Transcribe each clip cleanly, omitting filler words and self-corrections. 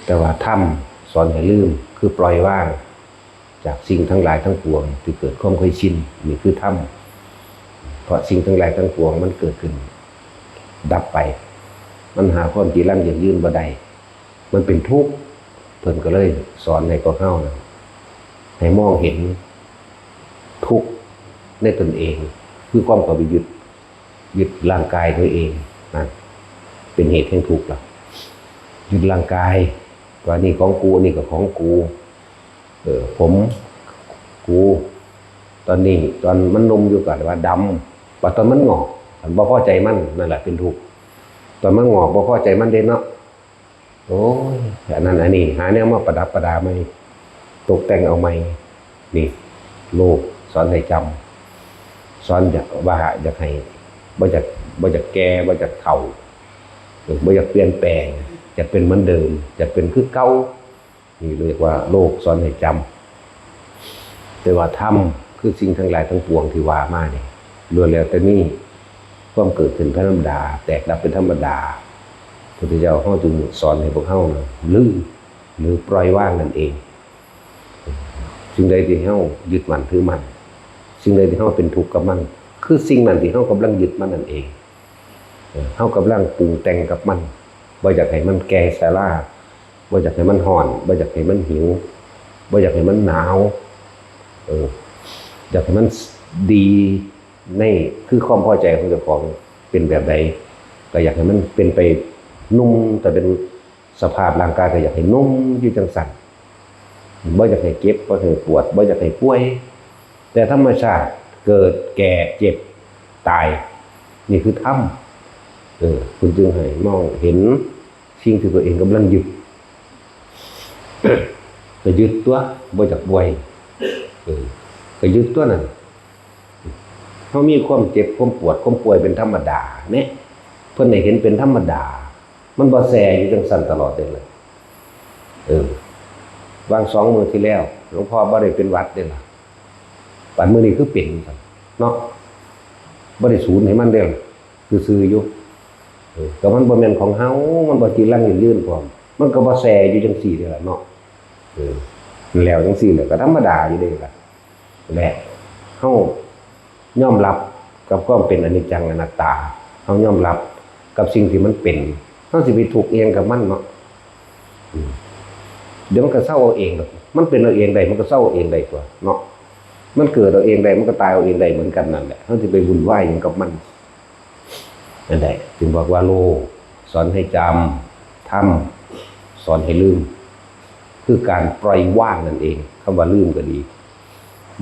แต่ว่าธรรมสอนให้ลืมคือปล่อยวางจากสิ่งทั้งหลายทั้งปวงที่เกิดความเคยชินนี่คือธรรมเพราะสิ่งทั้งหลายทั้งปวงมันเกิดขึ้นดับไปมันหาความจีรังยั่งยืนบ่ได้มันเป็นทุกข์เพิ่นก็เลยสอนให้พวกเฮานะให้มองเห็นทุกข์ในตนเองคือความเข้าไปยึดร่างกายตัวเองนั่นเป็นเหตุแห่งทุกข์ล่ะยึดร่างกายว่านี่ของกูนี่ก็ของกูผมกูตอนมันนมอยู่ก่อนว่าดำว่าตอนมันงอกมันบ่พอใจมันนั่นแหละเป็นทุกข์ตอนมันงอกบ่พอใจมันเด่นเนาะโอ้ยอันนั้นอันนี้หาแนวมาประดับประดาไหมตกแต่งเอาไหมนี่โลกสอนให้จำสอนอยากว่าอยากให้บ่อยากแก่บ่อยากเฒ่าบ่อยากเปลี่ยนแปลงจะเป็นเหมือนเดิมจะเป็นคือเก่านี่เรียกว่าโลกสอนให้จำแต่ว่าธรรมคือสิ่งทั้งหลายทั้งปวงที่ว่ามาเนี่ยล้วนแล้วแต่นี่ความเกิดขึ้นเป็นธรรมดาแตกดับเป็นธรรมดาพุทธเจ้าเขาจึงสอนให้พวกเขาลืมหรือปล่อยวางนั่นเองสิ่งใดที่เขายึดมั่นถือมั่นสิ่งใดที่เขาเป็นทุกข์กับมันคือสิ่งนั้นที่เขากำลังยึดมันนั่นเองเขากำลังปรุงแต่งกับมันบ่อยากให้มันแก่ชราบ่อยากให้มันห่อนบ่อยากให้มันหิวบ่อยากให้มันหนาวอยากให้มันดีในคือความพอใจของเจ้าของเป็นแบบใดก็อยากให้มันเป็นไปนุ่มแต่เป็นสภาพร่างกายก็อยากให้นุ่มอยู่จังสั่นบ่อยากให้เจ็บบ่อยากให้ปวดบ่อยากให้ป่วยแต่ธรรมชาติเกิดแก่เจ็บตายนี่คือธรรมคุณจึงให้มองเห็นสิ่งที่ตัวเองกำลังยึดก็ยึดตัวบ่อยากป่วยก็ยึดตัวนั้นเขามีความเจ็บความปวดความป่วยเป็นธรรมดาเนี่ยเพิ่นให้เห็นเป็นธรรมดามันบ่แสอยู่จังสั่นตลอดเลยวาง2 มื้อที่แล้วหลวงพ่อบ่ได้เป็นหวัดเด้ล่ะปันมื้อนี้คือเป็นเนาะบ่ได้สูญให้มันเด้ล่ะคือซื่ออยู่ก็มันบ่แม่นของเฮามันบ่จีรังยืนพร้อมมันก็บ่แสอยู่จังซี่เด้ล่ะเนาะแล้วจังซี่แหละก็ธรรมดาอยู่เด้ล่ะแหละเฮายอมรับกับความเป็นอนิจจังอนัตตาเฮายอมรับกับสิ่งที่มันเป็นเฮาสิไปทุกข์เองกับมันเนาะเดี๋ยวมันก็เศร้าเอาเองดอกมันเป็นเอาเองได้มันก็เศร้าเอาเองได้ตัวเนาะมันเกิดเอาเองได้มันก็ตายเอาเองได้เหมือนกันนั่นแหละเฮาสิไปวุ่นวายหยังกับมันนั่นแหละจึงบอกว่าโลกสอนให้จำธรรมสอนให้ลืมคือการปล่อยวางนั่นเองคำว่าลืมก็ดี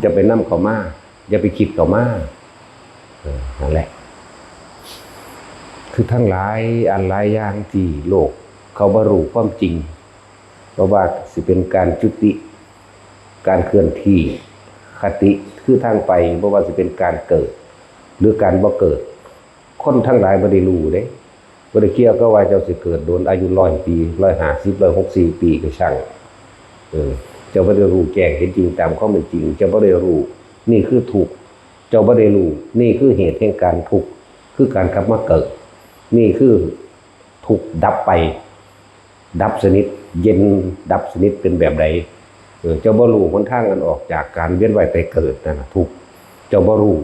จะไปนำเข้ามาอย่าไปคิดเข้ามานั่นแหละคือทั้งหลายอันหลายอย่างที่โลกเขาบ่รู้ความจริงเพราะว่าสิเป็นการจุติการเคลื่อนที่คติคือทางไปเพราะว่าสิเป็นการเกิดหรือการบ่เกิดคนทั้งหลายบ่ได้รู้เด้บ่ได้เกี่ยวกับว่าเจ้าสิเกิดโดนอายุ100 ปี150 164 ปีก็ช่างเจ้าบ่ได้รู้แจ้งเห็นจริงตามความเป็นจริงเจ้าบ่ได้รู้นี่คือทุกข์เจ้าบ่ได้รู้นี่คือเหตุแห่งการทุกข์คือการกลับมาเกิดนี่คือทุกข์ดับไปดับสนิทเย็นดับสนิทเป็นแบบใดเจ้าบ่รู้หนทางกันออกจากการเวียนว่ายตายเกิดนั่นน่ะทุกข์เจ้าบ่รู้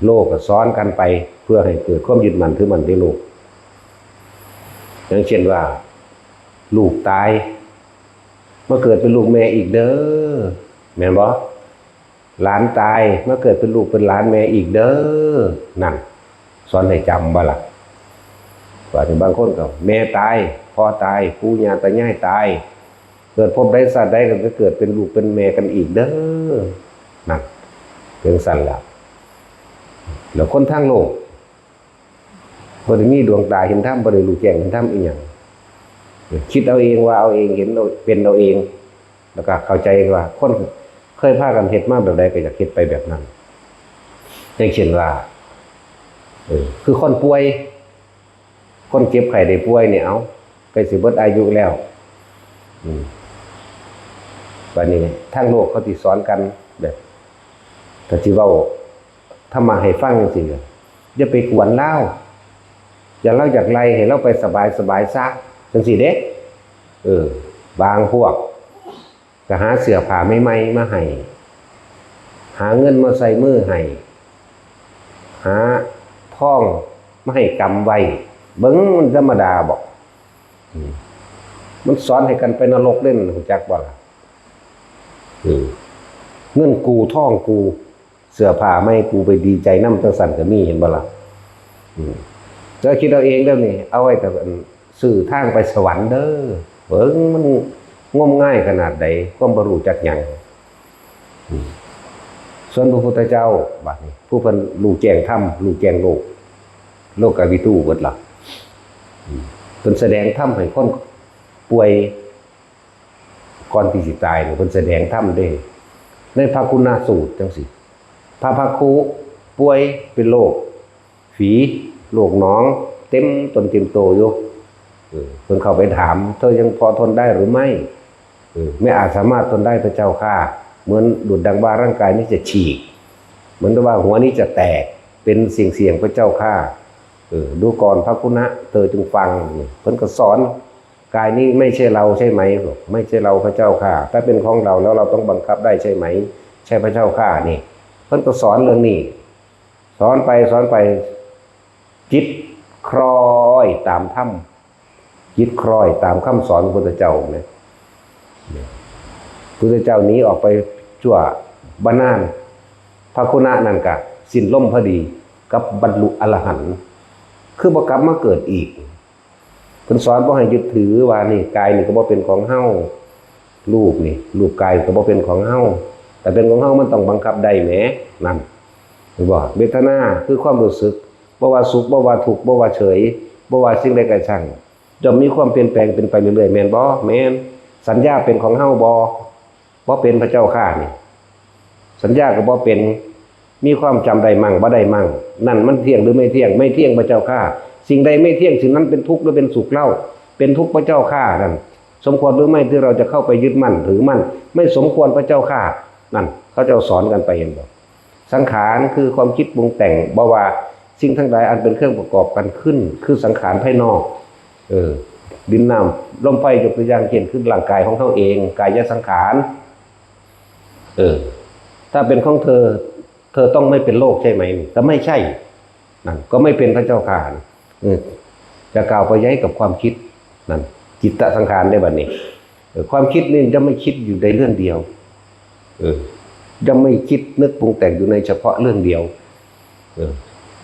โลกก็ซ้อนกันไปเพื่อให้เกิดความยึดมั่นถือมั่นในโลกอย่างเช่นว่าลูกตายมาเกิดเป็นลูกแม่อีกเด้อแม่นบ่หลานตายมาเกิดเป็นลูกเป็นหลานแม่อีกเด้อนั่นสอนให้จำบ่ล่ะว่าถึงบางคนก็แม่ตายพ่อตายปู่ย่าตายายตายเกิดพบใดชาติใดก็จะเกิดเป็นลูกเป็นแม่กันอีกเด้อนั่นเป็นสั่นล่ะแล้วคนทางโลกบ่ได้มีดวงตาเห็นธรรมบ่ได้รู้แจ้งเห็นธรรมอีหยังคิดเอาเองว่าเอาเองเห็นเราเป็นเราเองแล้วก็เข้าใจว่าคนเคยพากันเฮ็ดมาแบบใดก็อยากเฮ็ดไปแบบนั้นอย่างเช่นว่าคือคนป่วยคนเจ็บไข้ได้ป่วยเนี่ยเอาใกล้สิเบิดอายุแล้วบัดนี้ทางโลกเขาสิสอนกันแบบถ้าสิเว้าธรรมะให้ฟังจังซี่อย่าไปกวนเล่าอย่าเล่าอยากไล่ให้เราไปสบายๆซะจังซี่เด้ บางพวกก็หาเสื้อผ้าใหม่ๆมาให้หาเงินมาใส่มือให้หาท่องมาให้กำไว้เบิ่งมันธรรมดาบอกมันสอนให้กันไปนรกเล่นรู้จักบ่ล่ะเงินกูท่องกูเสื้อผ้าไม่กูไปดีใจน้ำจังสั่นก็มีเห็นบ่ล่ะจะคิดเอาเองแล้วนี่เอาไว้แต่สื่อทางไปสวรรค์เด้อเบิ่งมันงมง่ายขนาดใดก็บ่รู้จักหยังส่วนพระพุทธเจ้าบัดนี้ผู้เพิ่นรู้แจ้งธรรมรู้แจ้งโลกวิทูเบิดล่ะเพิ่นแสดงธรรมให้คนป่วยก่อนที่สิตายเพิ่นแสดงธรรมเด้ในพระคุณสูตรจังซี่พระภักคุป่วยเป็นโรคฝีโรคหนองเต็มต้นเต็มโตอยู่เพิ่นเข้าไปถามเธอยังพอทนได้หรือไม่ไม่อาจสามารถทนได้พระเจ้าข้าเหมือนดุจดังว่าร่างกายนี้จะฉีกเหมือนว่าหัวนี้จะแตกเป็นเสียงพระเจ้าข้าดูก่อนพระคุณะเธอจึงฟังเพิ่นก็สอนกายนี้ไม่ใช่เราใช่ไหมไม่ใช่เราพระเจ้าข้าถ้าเป็นของเราแล้วเราต้องบังคับได้ใช่ไหมใช่พระเจ้าข้านี่เพิ่นก็สอนเรื่องนี้สอนไปจิตคล้อยตามธรรมจิตคล้อยตามคำสอนพระพุทธเจ้าเนี่ยพระพุทธเจ้านี้ออกไปชั่วบ้านนานพระคุณะนั่นกะสิ้นล่มพอดีกับบรรลุอรหันต์คือบ่กลับมาเกิดอีกเพิ่นสอนบ่ให้ยึดถือว่านี่กายนี่ก็บ่เป็นของเฮารูปกายก็บ่เป็นของเฮาแต่เป็นของเฮามันต้องบังคับได้แหมนั่นหรือบ่เวทนาคือความรู้สึกบ่ว่าสุขบ่ว่าทุกข์บ่ว่าเฉยบ่ว่าสิ่งใดก็ช่างย่อมมีความเปลี่ยนแปลงเป็นไปเรื่อยๆแม่นบ่แม่นสัญญาเป็นของเฮาบ่เป็นพระเจ้าข้านี่สัญญาก็บ่เป็นมีความจำได้มั่งบ่ได้มั่งนั่นมันเที่ยงหรือไม่เที่ยงไม่เที่ยงพระเจ้าข้าสิ่งใดไม่เที่ยงสิ่งนั้นเป็นทุกข์หรือเป็นสุขเล่าเป็นทุกข์พระเจ้าข้านั่นสมควรหรือไม่ที่เราจะเข้าไปยึดมั่นถือมั่นไม่สมควรพระเจ้าข้านั่นเขาจะสอนกันไปเห็นบ่สังขารคือความคิดปรุงแต่งบ่ว่าสิ่งทั้งหลายอันเป็นเครื่องประกอบกันขึ้นคือสังขารภายนอกดินน้ำลมไฟยกตัวอย่างเช่นขึ้นร่างกายของเขาเองกายสังขารถ้าเป็นของเธอต้องไม่เป็นโรคใช่ไหมก็ไม่ใช่นั่นก็ไม่เป็นพระเจ้าข้าจะกล่าวไปย้ายกับความคิดนั่นจิตตสังขารได้บัดนี้ความคิดนี่จะไม่คิดอยู่ในเรื่องเดียวจะไม่คิดนึกปรุงแต่งอยู่ในเฉพาะเรื่องเดียว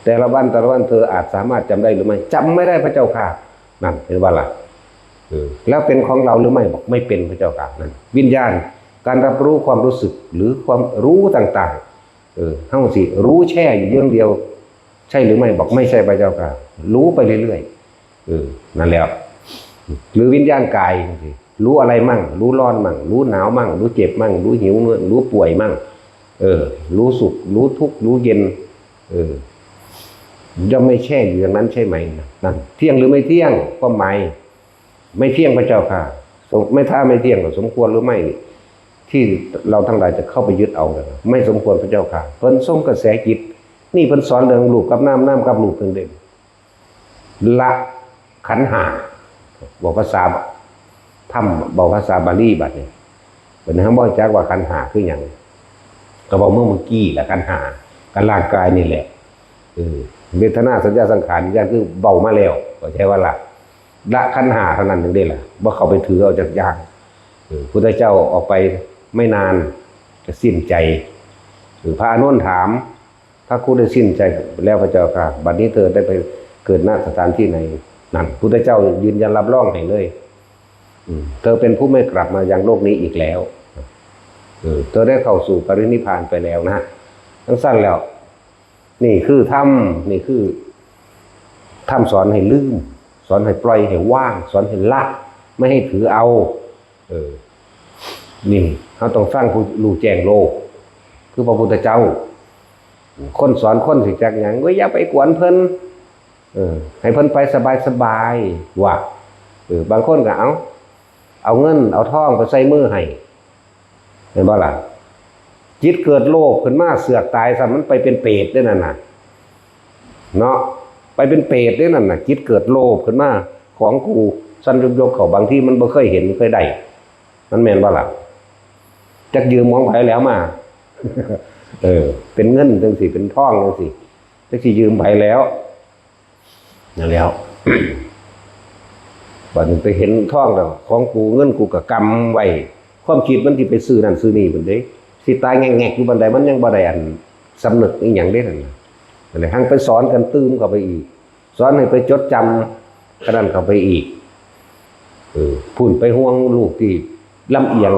แต่ละวันเธออาจสามารถจำได้หรือไม่จำไม่ได้พระเจ้าข้านั่นเห็นว่าล่ะแล้วเป็นของเราหรือไม่บอกไม่เป็นพระเจ้าข้านั่นวิญญาณการรับรู้ความรู้สึกหรือความรู้ต่างๆเฮาสิรู้แช่อยู่เรื่องเดียวใช่หรือไม่บอกไม่ใช่พระเจ้าข้ารู้ไปเรื่อยๆนั่นแหละหรือวิญญาณกายรู้อะไรมั่งรู้ร้อนมั่งรู้หนาวมั่งรู้เจ็บมั่งรู้หิวรู้ป่วยมั่งรู้สุขรู้ทุกข์รู้เย็นจะไม่แช่อยู่อย่างนั้นใช่ไหมนั่นเที่ยงหรือไม่เที่ยงก็หมายไม่เที่ยงพระเจ้าค่ะไม่ถ้าไม่เที่ยงก็สมควรหรือไม่ที่เราทั้งหลายจะเข้าไปยึดเอาไม่สมควรพระเจ้าค่ะเพิ่นส่งกระแสจิตนี่เพิ่นสอนเรื่องรูปกับน้ำกับรูปเพิ่นเด่นละขันธ์ห้าบอกภาษาธรรมบอกภาษาบาลีบัดนี้เป็นทั้งบ่จักว่าขันธ์ห้าคือหยังก็บอกเมื่อกี้แหละขันธ์ห้ากันร่างกายนี่แหละเวทนาสัญญาสังขารอย่างคือเบามาแล้วก็ใช่ว่าละขันธ์ห้าเท่านั้นถึงได้ล่ะบ่เข้าไปถือเอาจากอย่างพุทธเจ้าออกไปไม่นานจะสิ้นใจพระอานนท์ถามพระครูได้สิ้นใจแล้วพระเจ้าค่ะบัดนี้เธอได้ไปเกิดณสถานที่ไหนนั่นพุทธเจ้ายืนยันรับรองให้เลยเธอเป็นผู้ไม่กลับมายังโลกนี้อีกแล้วเธอได้เข้าสู่ปรินิพพานไปแล้วนะทั้งสั้นแล้วนี่คือธรรมนี่คือธรรมสอนให้ลืมสอนให้ปล่อยให้ว่างสอนให้ละไม่ให้ถือเอานี่เขาต้องสร้างผู้รู้แจ้งโลกคือพระพุทธเจ้าคนสอนคนสิจักหยังก็อย่าไปกวนเพิ่นให้เพิ่นไปสบายๆว่าบางคนก็เอาเงินเอาทองไปใส่มือให้เห็นบ่ล่ะจิตเกิดโลภขึ้นมาเสือกตายซะมันไปเป็นเปรตได้นั่นน่ะเนาะไปเป็นเปรตได้นั่นน่ะจิตเกิดโลภขึ้นมาของกู สั้นยกเขาบางที่มันบ่เคยเห็นเคยได้มันแม่นบ่ล่ะจักยืมของไผแล้วมา เป็นเงินจังสิเป็นทองจังสิจักสิยืมไผแล้วนั่นแล้ว บัดนี้ไปเห็นทองแล้วของกูเงินกูก็กำไว้ความคิดมันสิไปซื้อนั่นซื้อนี่เพิ่นเด้สิตายแงกๆอยู่บันไดมันยังบ่ได้อันสำนึกอีหยังเด้นั่นน่ะเลยหั่งไปสอนกันตื้มเข้าไปอีกสอนให้ไปจดจำขนาดเข้าไปอีกพูดไปห่วงลูกที่ลำเอียง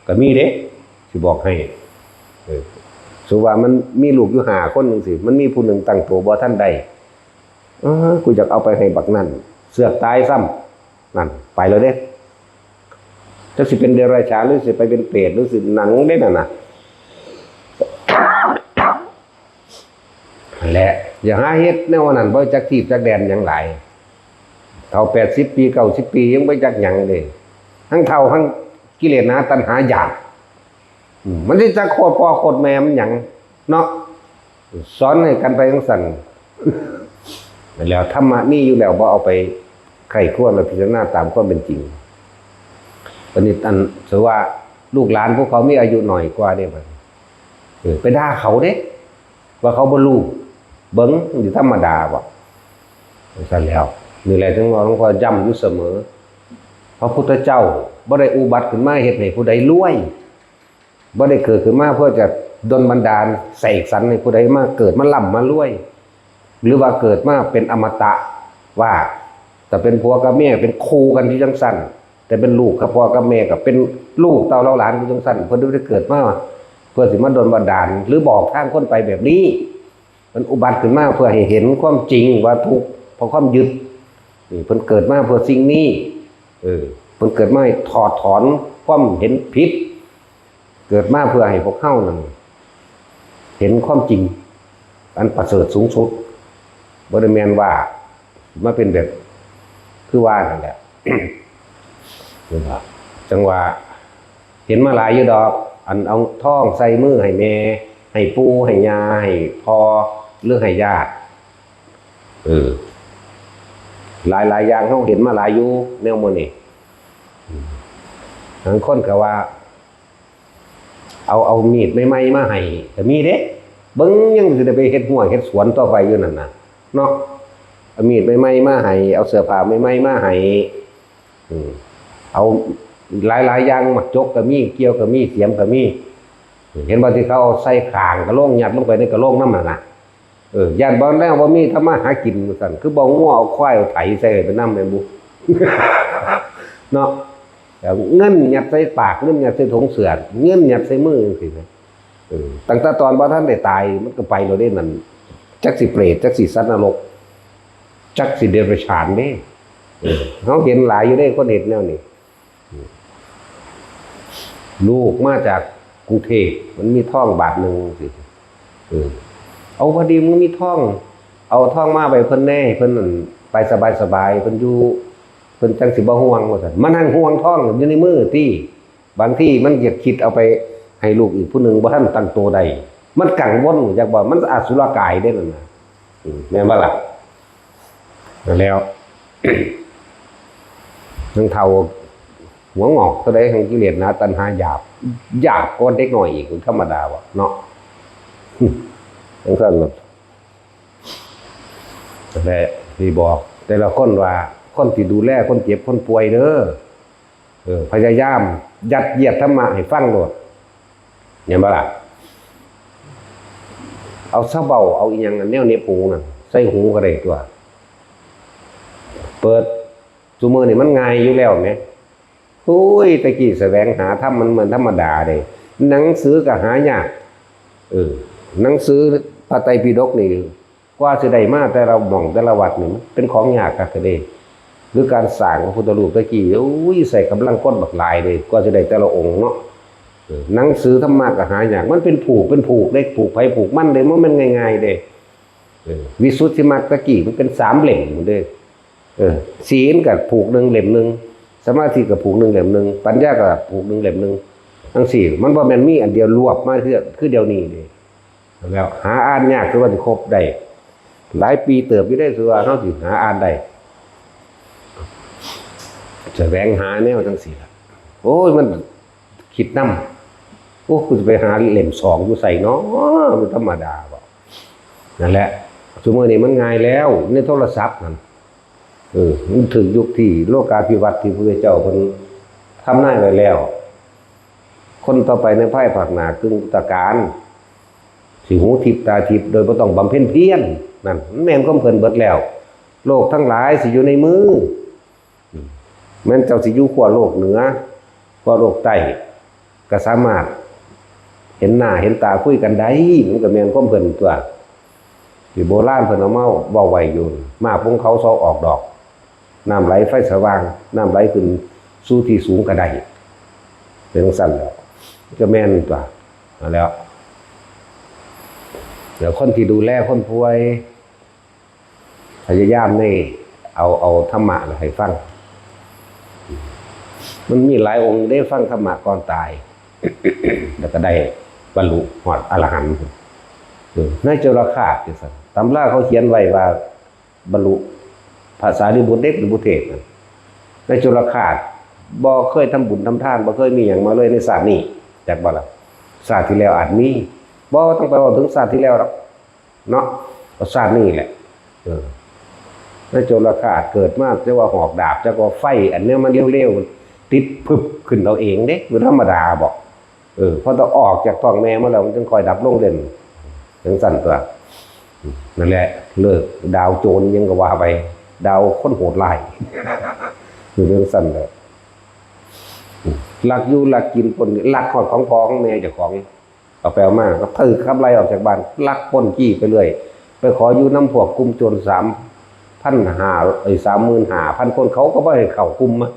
ก็มีเด้สิบอกให้สุว่ามันมีลูกอยู่5คนจังซี่มันมีผู้หนึ่งตั้งตัวบ่ทันได้กูอยากเอาไปให้บักนั่นเสือกตายซ้ำนั่นไปแล้วเด้จักสิเป็นเดรัจฉานหรือสิไปเป็นเปรตหรือสิหนังเด้นั่นน่ะแหละอย่าหาเฮ็ดแนวนั้นบ่จักทีบจักแดนหยังหลายเฒ่า80ปี90ปียังบ่จักหยังเลยทั้งเฒ่าทั้งกิเลสนะตัณหาอยากมันสิจักโคตรพ่อโคตรแม่มันหยังเนาะสอนให้กันไปจังซั่นแล้วธรรมะมีอยู่แล้วบ่เอาไปไข้ควรและพิจารณาตามความเป็นจริงตอนนี้อันถือว่าลูกหลานพวกเขามีอายุหน่อยกว่าเด้บัดไปด่าเขาเด้ว่าเขาบ่รู้เบิ่งอยู่ธรรมดาบ่ซั่นแล้วนี่แหละถึงว่าหลวงพ่อย้ำอยู่เสมอพระพุทธเจ้าบ่ได้อุบัติขึ้นมาเฮ็ดให้ผู้ใดรวยบ่ได้เกิดขึ้นมาเพื่อจะดลบันดาลเสกสรรให้ผู้ใดมาเกิดมาร่ำมารวยหรือว่าเกิดมาเป็นอมตะว่าแต่เป็นผัวกับแม่เป็นคู่กันที่จังซั่นแต่เป็นลูกกับพ่อกับแม่กับเป็นลูกเต้าเล่าหลานที่จังซั่นเพิ่นได้เกิดมาเพื่อสิมาดลบันดาลหรือบอกทางคนไปแบบนี้มันอุบัติขึ้นมาเพื่อให้เห็นความจริงว่าทุกข์เพราะความยึดนี่เพิ่นเกิดมาเพื่อสิ่งนี้เพิ่นเกิดมาให้ถอดถอนความเห็นผิดเกิดมาเพื่อให้พวกเฮานั่นเห็นความจริงอันประเสริฐสูงสุดบ่ได้แม่นว่ามาเป็นแบบคือว่านั่นแหละ จังว่าเห็นมาหลายอยู่ดอกอันเอาท่องใส่มือให้แม่ให้ปู่ให้ย่าให้พ่อหรือให้ญาติหลายอย่างเฮาเห็นมาหลายอยู่แนวมื้อนี้บางคนก็ว่าเอามีดใหม่ๆมาให้ก็มีเด้เบิ่งยังสิได้ไปเฮ็ดหัวเฮ็ดสวนต่อไปอยู่นั่นน่ะเนาะเอามีดใหม่ๆมาให้เอาเสื้อผ้าใหม่ๆมาให้เอาหลายอย่างมักจกก็มีเกี่ยวก็มีเสียมก็มีเห็นบ่ที่เขาใส่ข้างกระโหลกยัดลงไปในกระโหลกนำน่ะย่านบ่แล้วบ่มีทำมาหากินซั่นคือบ่งัวเอาควายเอาไถใส่ไปนำแม่นบ่ เนาะเงินยัดใส่ปากเงินยัดใส่ถุงเสื้อเงินยัดใส่มือจังซี่นะตั้งแต่ตอนบ่ทันได้ตายมันก็ไปแล้วเด้นั่นจักสิเปรตจักสิสัตว์นรกจักสิเดรัจฉานเด้เฮาเห็นหลายอยู่เด้คนเฮ็ดแนวนี้ลูกมาจากกรุงเทพมันมีท่องบาทนึงสิเอาพอดีมึงมีท่องเอาท่องมาไปเพิ่นแน่เพิ่นนั่นไปสบายๆเพิ่นอยู่เพิ่นจังสิบ่ห่วงว่าซั่นมานั่งห่วงท่องอยู่ในมือที่บางที่มันอยากคิดเอาไปให้ลูกอีกผู้หนึงบ่ทันตั้งตัวได้มันกังวลอยากบอกมันอสุรกายได้นั่นน่ะแม่นบ่ล่ะแล้ว ทั้งเฒ่าหัวงอกเท่าใดแห่งกิเลสนะตัณหาหยาบกว่าเด็กน้อยอีกธรรมดาว่ะเนาะ จังซั่นแต่ที่บอกแต่ละคนว่าคนที่ดูแลคนเจ็บคนป่วยเด้อพยายามยัดเยียดธรรมะให้ฟังโลดเห็นบ่ล่ะเอาซะเบาเอาอีหยังอันแนวเน็บหูน่ะใส่หูก็ได้ตัวเปิดซุมื้อนี่มันง่ายอยู่แล้วแหมโอ้ยตะกี้แสวงหาธรรมมันเหมือนธรรมดาเด้หนังสือก็หายากหนังสือพระไตรปิฎกนี่กว่าสิได้มาแต่ละหม่องแต่ละวัดนี่เป็นของยากคักเด้หรือการสร้างพระพุทธรูปตะกี้โอ้ยใส่กำลังคนบักหลายเด้กว่าสิได้แต่ละองค์เนาะหนังสือธรรมะก็หายากมันเป็นผูกได้ผูกไผผูกมันเด้มันง่ายๆเด้วิสุทธิมรรคตะกี้มันเป็น3เล่มเด้ศีลก็ผูก1เล่มนึงสมาธิก็ผูก1เล่มนึงปัญญาก็ผูก1เล่มนึงทั้ง4มันบ่แม่นมีอันเดียวรวบมาคือเดี๋ยวนี้เด้แล้วหาอ่านยากคือว่าสิครบได้หลายปีเติบอยู่ได้คือว่าเฮาสิหาอ่านได้ แสวงหาแนวจังซี่ล่ะโอ้ยมันคิดนำโอ้กูจะไปหาเล่ม2อยู่ใส่เนาะมันธรรมดาบ่นั่นแหละสมัยนี้มันง่ายแล้วในโทรศัพท์นั่นมันถึงยุคที่โลกาภิวัตน์ที่พระพุทธเจ้าเพิ่นทำนายไว้แล้วคนต่อไปในภายภาคหน้ากึ่งพุทธกาลสิหูทิพตาทิพโดยบ่ต้องบำเพ็ญเพียรนั่นแม่นความเพิ่นเบิดแล้วโลกทั้งหลายสิอยู่ในมือแม้นเจ้าสิอยู่ขั้วโลกเหนือขั้วโลกใต้ก็สามารถเห็นหน้าเห็นตาคุยกันได้มันก็แม่นความเพิ่นตัวที่โบราณเพิ่นเอามาเว้าไว้อยู่มาพงเขาเซาออกดอกน้ำไหลไฟสว่างน้ำไหลขึ้นสู่ที่สูงก็ได้เป็นสั่นแล้วก็แม่นตัวแล้วเดี๋ยวคนที่ดูแลคนป่วยพยายามนี่เอาธรรมะให้ฟังมันมีหลายองค์ได้ฟังธรรมะก่อนตาย แล้วก็ได้บรรลุหอดอรหันต์ในจุลคาสที่สั่นตำราเขาเขียนไว้ว่าบรรลุภาษาลิบุตรเด็กหรือบุเทศในจุลคาสบ่เคยทำบุญทำทานบ่เคยมีอย่างมาเลยในศาสตร์นี้จากบ่ล่ะศาสตร์ที่แล้วอาจมีบ่ต้องไปว่าถึงศาสตร์ที่แล้วหรอกเนาะศาสตร์นี้แหละในจุลคาสเกิดมาจะว่าหอกดาบจะว่าไฟอันเนี้ยมันเร็วๆติดพึบขึ้นเอาเองเด้มันธรรมดาบ่พอต้องออกจากท้องแม่มาแล้วมันจึงค่อยดับลงเด่นถึงสั่นตัวนั่นแหละเลิกดาวโจรยังก็ว่าไปดาวคนโหดร้ายคือเรื่องสั่นเลยหลักอยู่หลักกินคนหลักของพ่อของแม่เจ้าของเอาแปลมากก็ถือขับไล่ออกจากบ้านลักป้นจี้ไปเรื่อยไปขออยู่น้ำพวกกลุ่มโจร35,000 คนเขาก็ไม่ให้เข้ากลุ่มอ่ะ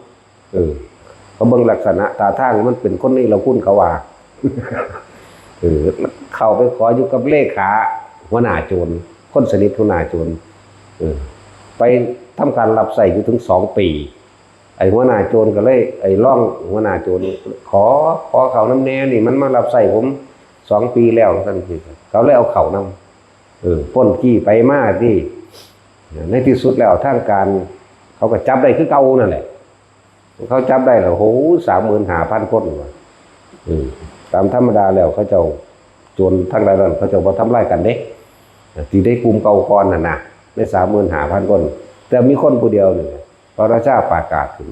เขาเบิ่งลักษณะตาทางมันเป็นคนนี้เราคุ้นเขาว่าเข้าไปขออยู่กับเลขาหัวหน้าโจรคนสนิทหัวหน้าโจรไปทำการรับใส่อยู่ถึง2 ปีไอ้หัวหน้าโจรก็เลยไอ้ร่องหัวหน้าโจรขอเขาน้ำแน่นี่มันมารับใส่ผม2 ปีแล้วท่านพี่เขาเลยเอาเขานำป้นขี้ไปมาที่ในที่สุดแล้วทางการเขาก็จับได้คือเก่านั่นแหละเขาจับได้แล้วโห35,000 คนตามธรรมดาแล้วเขาเจ้าโจรทั้งหลายนั้นเขาเจ้าบ่ทำร้ายกันเด้ที่ได้กลุ่มเก่าก่อนน่ะนะใน35,000 คนแต่มีคนผู้เดียวนี่พระราชาประกาศขึ้น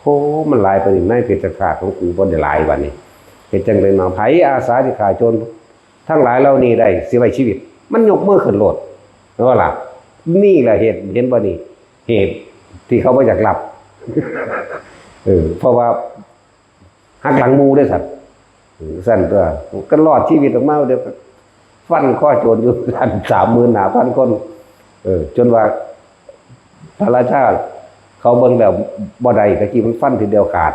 โหมันหลายไปในเพชฌฆาตของกูบ่ได้หลายบัดนี้เฮ็ดจังได๋มาไผอาสาที่ฆ่าโจรทั้งหลายเหล่านี้ได้สิไว้ชีวิตมันยกมือขึ้นโลดว่าล่ะนี่แหละเหตุเห็นบ่นี่เหตุที่เขาบ่อยากรับเพราะว่าหักหลังหมู่ด้วยสัตว์สั่นตัวก็รอดชีวิตออกมาเดี๋ยวฟันข้อโจรอยู่กัน35,000 คนจนว่าพระราชาเขาเบิ่งแล้วบ่ได้ตะกี้มันฟันทีเดียวขาด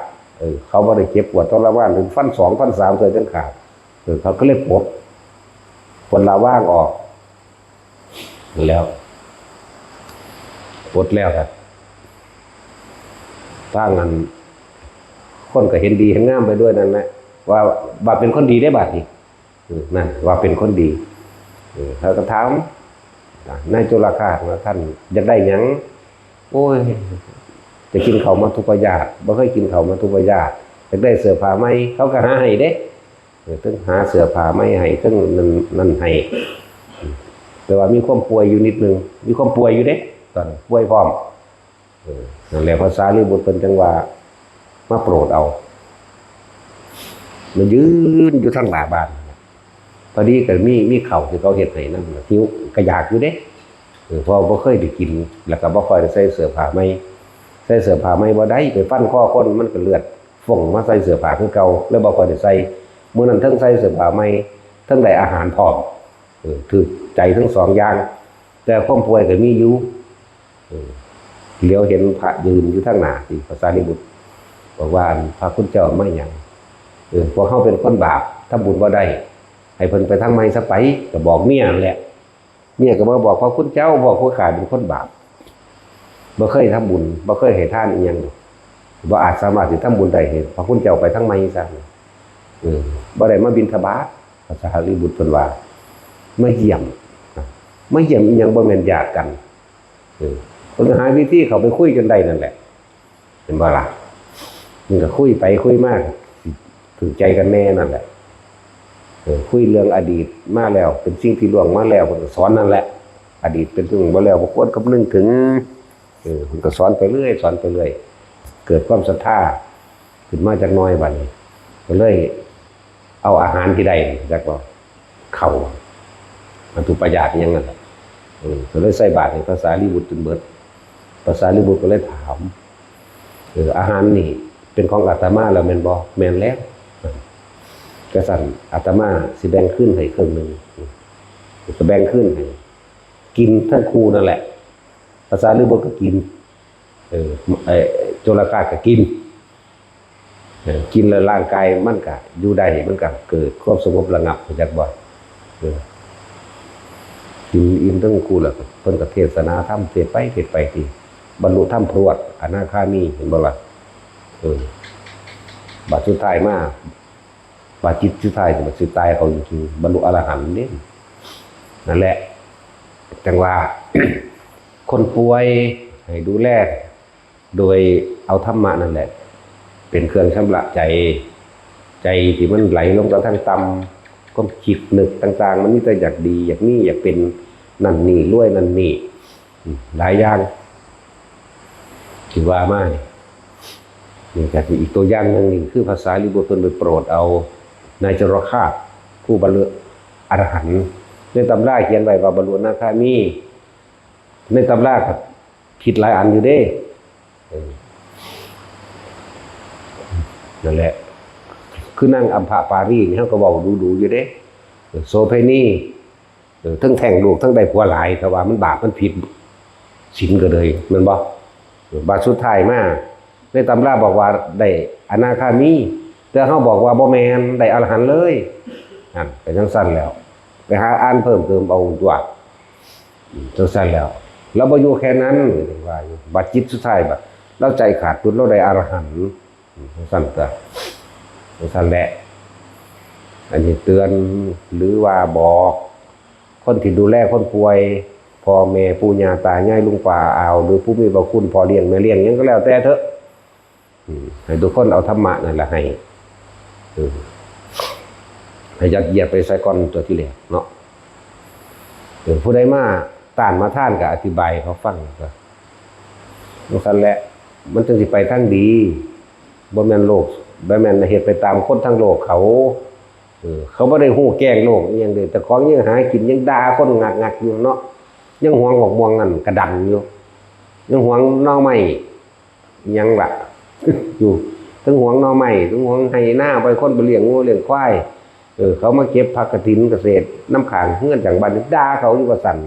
เขาบ่ได้เจ็บปวดทรมานถึงฟัน2ฟัน3เกิดจนขาดเขาก็เลยปลดละว่างออกแล้วปลดแล้วครับถ้างั้นคนก็เห็นดีเห็นงามไปด้วยนั่นแหละว่าเป็นคนดีได้บาดนี้นั่นว่าเป็นคนดีเขาก็ถามนายจุลคาสว่าท่านอยากได้หยังโอ้ยจะกินข้าวมัทุปายาตบ่เคยกินข้าวมัทุปายาตอยากได้เสื้อผ้าใหม่เขาก็หาให้เด้ถึงหาเสื้อผ้าใหม่ให้ถึงนั่นให้แต่ว่ามีความป่วยอยู่นิดนึงมีความป่วยอยู่เด้ตอนป่วยพร้อมนั่นแหละภาษาลิบุตรเป็นจังว่ามาโปรดเอามันยืนอยู่ทางหน้าบ้านพอดีก็มีข้าวที่เขาเฮ็ดให้นำหิวก็อยากอยู่เด้พอบ่เคยได้กินแล้วก็บ่ค่อยได้ใส่เสื้อผ้าใหม่ใส่เสื้อผ้าใหม่บ่ได้ไปฟันคอคนมันก็เลือดฟ่งมาใส่เสื้อผ้าคือเก่าแล้วบ่ค่อยได้ใส่มื้อนั้นทั้งใส่เสื้อผ้าใหม่ทั้งได้อาหารพร้อมถือใจทั้ง2อย่างแต่ความป่วยก็มีอยู่เหลียวเห็นพระยืนอยู่ทางหน้าที่ภาษาลิบุตรบอกว่าพระคุณเจ้าไม่หยังพวกเฮาเป็นคนบาปทำบุญบ่ได้ให้เพิ่นไปทางใหม่ซะไปก็บอกเมียนั่นแหละเมียก็มาบอกพระคุณเจ้าบอกผู้ขาเป็นคนบาปบ่เคยทำบุญบ่เคยให้ทานอีหยังบ่อาจสามารถสิทำบุญได้ให้พระคุณเจ้าไปทางใหม่ซะบ่ได้มาบิณฑบาตภาษาลิบุตรเพิ่นว่ามาเยี่ยมอีหยังบ่แม่นญาติกันเพิ่นหาวิธีเข้าไปคุยกันได้นั่นแหละเห็นบ่ล่ะ มันก็คุยไปคุยมากถึงใจกันแน่นั่นแหละคุยเรื่องอดีตมาแล้วเป็นสิ่งที่ล่วงมาแล้วมันก็สอนนั่นแหละอดีตเป็นสิ่งมาแล้วบางคนก็นึกถึงมันก็สอนไปเรื่อยสอนไปเรื่อยเกิดความศรัทธาขึ้นมาจากน้อยบัดนี้ก็เลยเอาอาหารที่ใดจากว่าเข่ามันถูกประหยัดยังไงก็เลยใส่บาตรในภาษาลิบุตรจนเบิดภาษาลิบุตรก็เลยถามอาหารนี่เป็นของอาตมาแล้วแม่นบ่แม่นแล้วกระสันอาตมาสิแบ่งขึ้นให้ครึ่งนึงก็แบ่งขึ้นให้กินทั้งคู่นั่นแหละภาษาลิบุตรก็กินโจรกาก็กินกินแล้วร่างกายมันก็อยู่ได้มันก็เกิดความสงบระงับจากบ่กินอิ่มทั้งคู่แล้วเพิ่นก็เทศนาธรรมเทศไปที่บรรลุธรรมพรวดอนาคามีเห็นบ่ล่ะบัดสุดท้ายมาบัดจิตสุดท้ายบัดสุดท้ายเขาจริงๆบรรลุอรหันต์นี่นั่นแหละจังว่า คนป่วยให้ดูแลโดยเอาธรรมะนั่นแหละเป็นเครื่องชำระใจที่มันไหลลงทางต่ำก็คิดนึกต่างๆมันนี่แต่อยากดีอยากนี่อยากเป็นนั่นนี่รวยนั่นนี่หลายอย่างถือว่าไม่นี่ก็คืออีกตัวอย่างหนึ่งคือภาษาลิบุตรไปโปรดเอานายจรคาตผู้บรรลุอรหันต์ในตำราเขียนไว้ว่าบรรลุอนาคามีในตำราก็ผิดหลายอันอยู่เด้นั่นแหละคือนั่งอัมพาปารีนี่เขาก็บอกดูอยู่เด้โซเพนีทั้งแท่งลูกทั้งได้ผัวหลายแต่ว่ามันบาปมันผิดศีลก็เลยมันบอกบาทสุดท้ายมาในตำราบอกว่าได้อนาคามีแต่เขาบอกว่าบ่แมนได้อรหันต์เลยนั่นเป็นทั้งสั้นแล้วไปหาอ่านเพิ่มเติมเอาตัวทั้งสั้นแล้วเราบ่อยู่แค่นั้นว่าบัดจิตสุดท้ายบัดเราใจขาดตุนเราได้อรหันต์สั้นตัวสั้นแหละอันนี้เตือนหรือว่าบอกคนที่ดูแลคนป่วยพ่อแม่ปู่ย่าตายายลุงป้าอาหรือผู้มีพระคุณพ่อเลี้ยงแม่เลี้ยงยังก็แล้วแต่เถอะให้ทุกคนเอาธรรมะนั่นแหละให้ยัดเยียดไปใส่ก้อนตัวที่เหลือเนาะผู้ใดมาต้านมาท่านก็อธิบายเขาฟังก็สั้นแหละมันจึงสิไปทั้งดีบ่แม่นโลกบ่แม่นเหตุไปตามคนทั้งโลกเขาไม่ได้หู้แกล้งโลกอย่างเดียวแต่ของยังหากินยังด่าคนงักอยู่เนาะยังหวงบอกมวงนั่นกระดันอยู่ยังหวงนอไม้ยังละอยู่ทั้งหวงนอไม้ทั้งหวงไห้หน้าไปคนไปเลี้ยงงูเลี้ยงควายเขามาเก็บผักกระถินเกษตรน้ำขางเงื่อนจากบ้านด่าเขาอยู่ว่าสั่น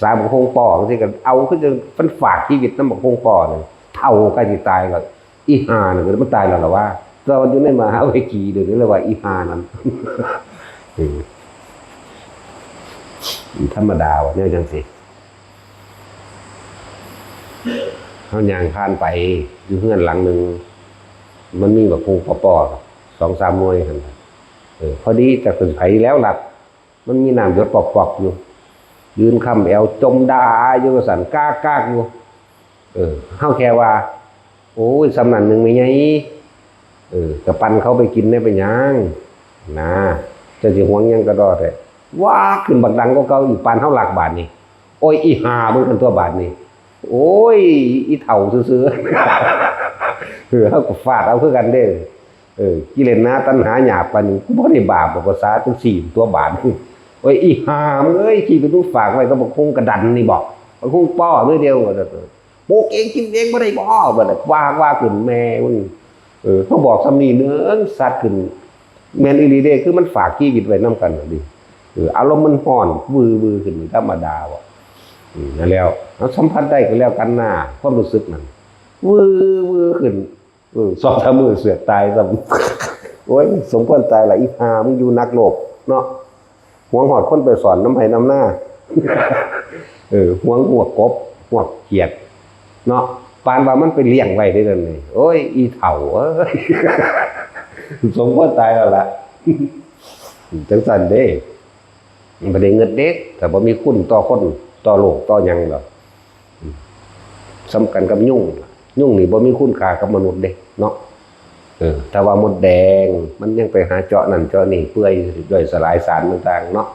สาบกคงป่อที่กันเอาขึ้นจะเป็นฝากชีวิตน้ำบกคงป่อเนี่ยเท่าใกล้จะตายแล้วอีห่าเนี่ยมันตายแล้วหรอว่าเราอยู่ในมหาวิทยาลัยเดี๋ยวนี้เรียกว่าอีฮานั้นธรรมดาวะเนี่ยจังสิเขายางผ่านไปอยู่เฮือนหลังหนึ่งมันมีแบบพงปอ2-3 หน่วยกันพอดีจะขึ้นไผแล้วหลับมันมีน้ำหยดปอกๆอยู่ยืนคำแอวจมดาอยู่สั่นก้ากอยู่เข้าแค่ว่าโอ้ยสำนันหนึ่งไม่ไงกระปันเขาไปกินได้ไปยังนะจะสิหวงยังกระดอดเลยว้าขึ้นบักดังก็เก่าอีปันเท่าหลักบาทนี่โอ้ยอีหาเบิ่งกันตัวบาทนี่โอ้ยอีเถ่าซื้อเขาก็ฟาดเอาคือกันเด้กิเลสนะตัณหาหยาบปานนี้กูบ่ได้บาปภาษาจัง4ตัวบาทโอ้ยอีหามึงเอ้ยที่ไปดูฝากไว้ก็บอกคงกระดันนี่บอกมันคงป้อมื้อเดียวโปกเองกินเองบ่ได้บ่บ่ได้ว่าขึ้นแม่มึงเขาบอกสำนีเนื้อสัตว์ขึ้นแมนอีลีเดคือมันฝากชีวิตไว้น้ำกันดิอารมณ์มันห่อนวือขึ้นธรรมดาวะนั่นแล้วเราสัมผัสได้ก็แล้วกันหน้าความรู้สึกนั้นวือขึ้น2-3 มื้อเสือกตายซะโอ้ยสมควรตายละอีหามึงอยู่นักโลกเนาะหวงหอดคนไปสอนน้ำไผ่น้ำหน้าหวงหัวกบหัวเขียดเนาะปานว่ามันไปเลี้ยงไว้ได้เลยนี่โอ้ยอีเถ่าสมควรตายแล้วล่ะจังสั่นเด้บ่ได้เงินเด็กแต่บ่มีคุณต่อคนต่อโลกต่อหยังหรอกสำคัญกับยุ่งนี่บ่มีคุณค่ากับมนุษย์เด้เนาะ ถ้าว่ามดแดงมันยังไปหาเจาะนั่นเจาะนี่เปื่อยย่อยสลายสารต่างๆเนาะ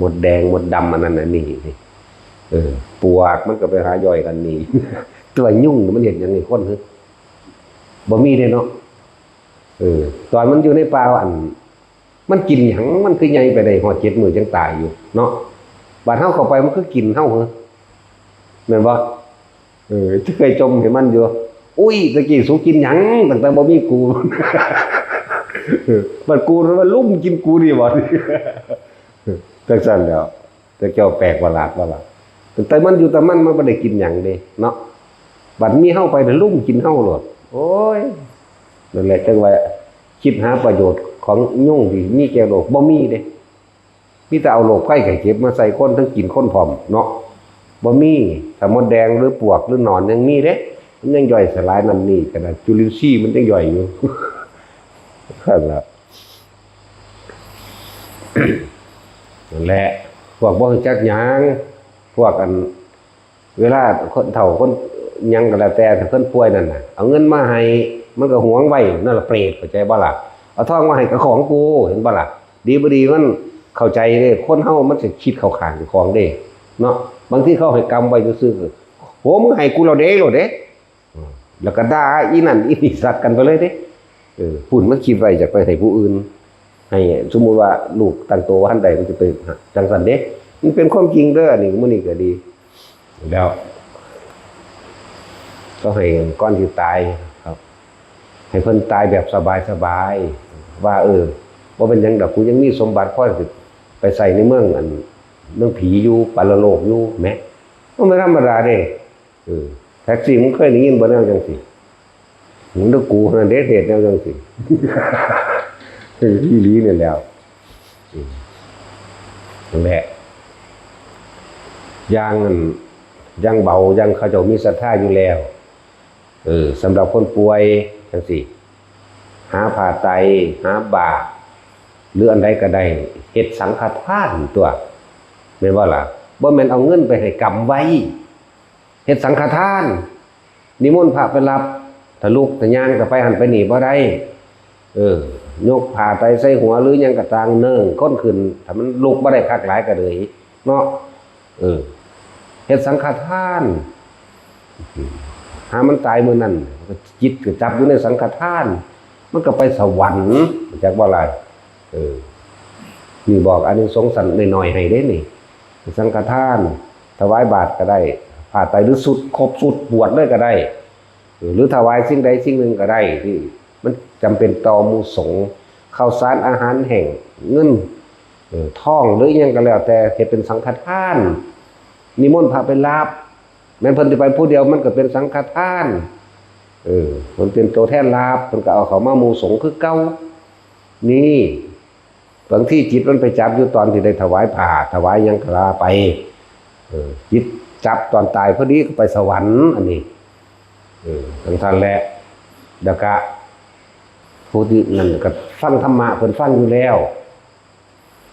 มดแดงมดดำอันนั้นอันนี้ปวกมันก็ไปหาย่อยกันนี่ ตัวยุ่งมันเห็นอย่างนี้คนคือบ่มีเด้เนาะตอนมันอยู่ในป่าอันมันกินหยังมันคือใหญ่ไปได้หอด7 มื้อจังตายอยู่เนาะบาดเฮาเข้าไปมันคือกินเฮาเหรอแม่นบ่จะเคยจมให้มันอยู่อุ้ยตะกี้สูกินหยังตั้งแต่บ่มีกู บัดกูมันลุ่มกินกูนี่บ่ จังซั่นแล้วแต่เจ้าแปลกประหลาดแต่มันอยู่แต่มันบ่ได้กินหยังเด้เนาะบัดมีเฮาไปแล้วลุ่มกินเฮาโลดโอ้ยนั่นแหละจังว่าคิดหาประโยชน์ของยุ่งที่มีแก่โลกบ่มีเด้มีแต่เอาโรคไข้ไข้เจ็บมาใส่คนทั้งกินคนพร้อมเนาะบ่มีถ้ามดแดงหรือปวกหรือหนอนยังมีเด้มันยังย่อยสลายนั่นนี่ขนาดจุลินทรีย์มันยังย่อยอยู่ นั่นแหละนั่นแหละพวกบ่รู้จักหยังพวกอันเวลาคนเฒ่าคนหยังก็แล้วแต่เพิ่นป่วยนั่นน่ะเอาเงินมาให้มันก็หวงไว้นั่นล่ะเปรตเข้าใจบ่ล่ะเอาทองมาให้กับของกูเห็นบ่ล่ะดีบ่ดีมันเข้าใจเด้คนเฮามันสิคิดเข้าข้างของเด้เนาะบางทีเขาให้กำไว้ซื่อๆโหมึงให้กูแล้วเด้แล้วก็ด่าอีนั่นอีนี่สัตว์กันไปเลยเด้พุ่นมันคิดไว้จะไปให้ผู้อื่นให้สมมุติว่าลูกตั้งโตหันใดมันจะไปจังซั่นเด้มันเป็นความจริงเด้อนี่มื้อนี้ก็ดีแล้วก็ให้ก่อนที่ตายครับให้เพิ่นตายแบบสบายๆว่าบ่เป็นหยังดอกกูยังมีสมบัติพอสิไปใส่ในเมืองผีอยู่ปรโลกอยู่แหมมันไม่ธรรมดาเด้แท็กซี่มึงเคยได้ยินบ่แนวจังซี่มึงตะกูนั่นเด้เหตุแนวจังซี่ ที่ลีนี่แล้วนั่นแหละยังเบายังเขาเจ้ามีศรัทธาอยู่แล้วสำหรับคนป่วยจังซี่หาผ่าไตหาบาหรืออันใดก็ได้เฮ็ดสังฆทานตัวแม่นบ่ล่ะบ่แม่นเอาเงินไปให้กำไว้เฮ็ดสังฆทานนิมนต์พระไปรับถ้าลูกถ้าย่างก็ไปหันไปนี่บ่ได้ยกผ่าไตใส่หัวหรือหยังก็ตางเนิ่งก้นขึ้นถ้ามันลุกบ่ได้คักหลายก็เลยเนาะเฮ็ดสังฆทานหามันตายมื้อนั้นจิตก็จับอยู่ในสังฆทานมันก็ไปสวรรค์จักบ่ล่ะนี่บอกอานิสงส์สันน้อยๆให้เด้นี่สังฆทานถวายบาตรก็ได้ผ่าไตหรือสุดครบสุดบวชเลยก็ได้หรือถวายสิ่งใดสิ่งหนึ่งก็ได้ที่มันจำเป็นต่อหมู่สงฆ์ข้าวสารอาหารแห้งเงินทองหรืออิหยังก็แล้วแต่เฮ็ดเป็นสังฆทานนิมนต์พระไปรับแม้นเพิ่นสิไปผู้เดียวมันก็เป็นสังฆทานมันเป็นตัวแทนรับเพิ่นก็เอาเข้ามาหมู่สงฆ์คือเก่านี่บางที่จิตมันไปจับอยู่ตอนที่ได้ถวายผ้าถวายหยังก็ลาไปจิตจับตอนตายพอดีก็ไปสวรรค์อันนี้ทั้งท่านแหละแล้วก็ผู้ที่นั่นก็ฟังธรรมะเพิ่นฟังอยู่แล้ว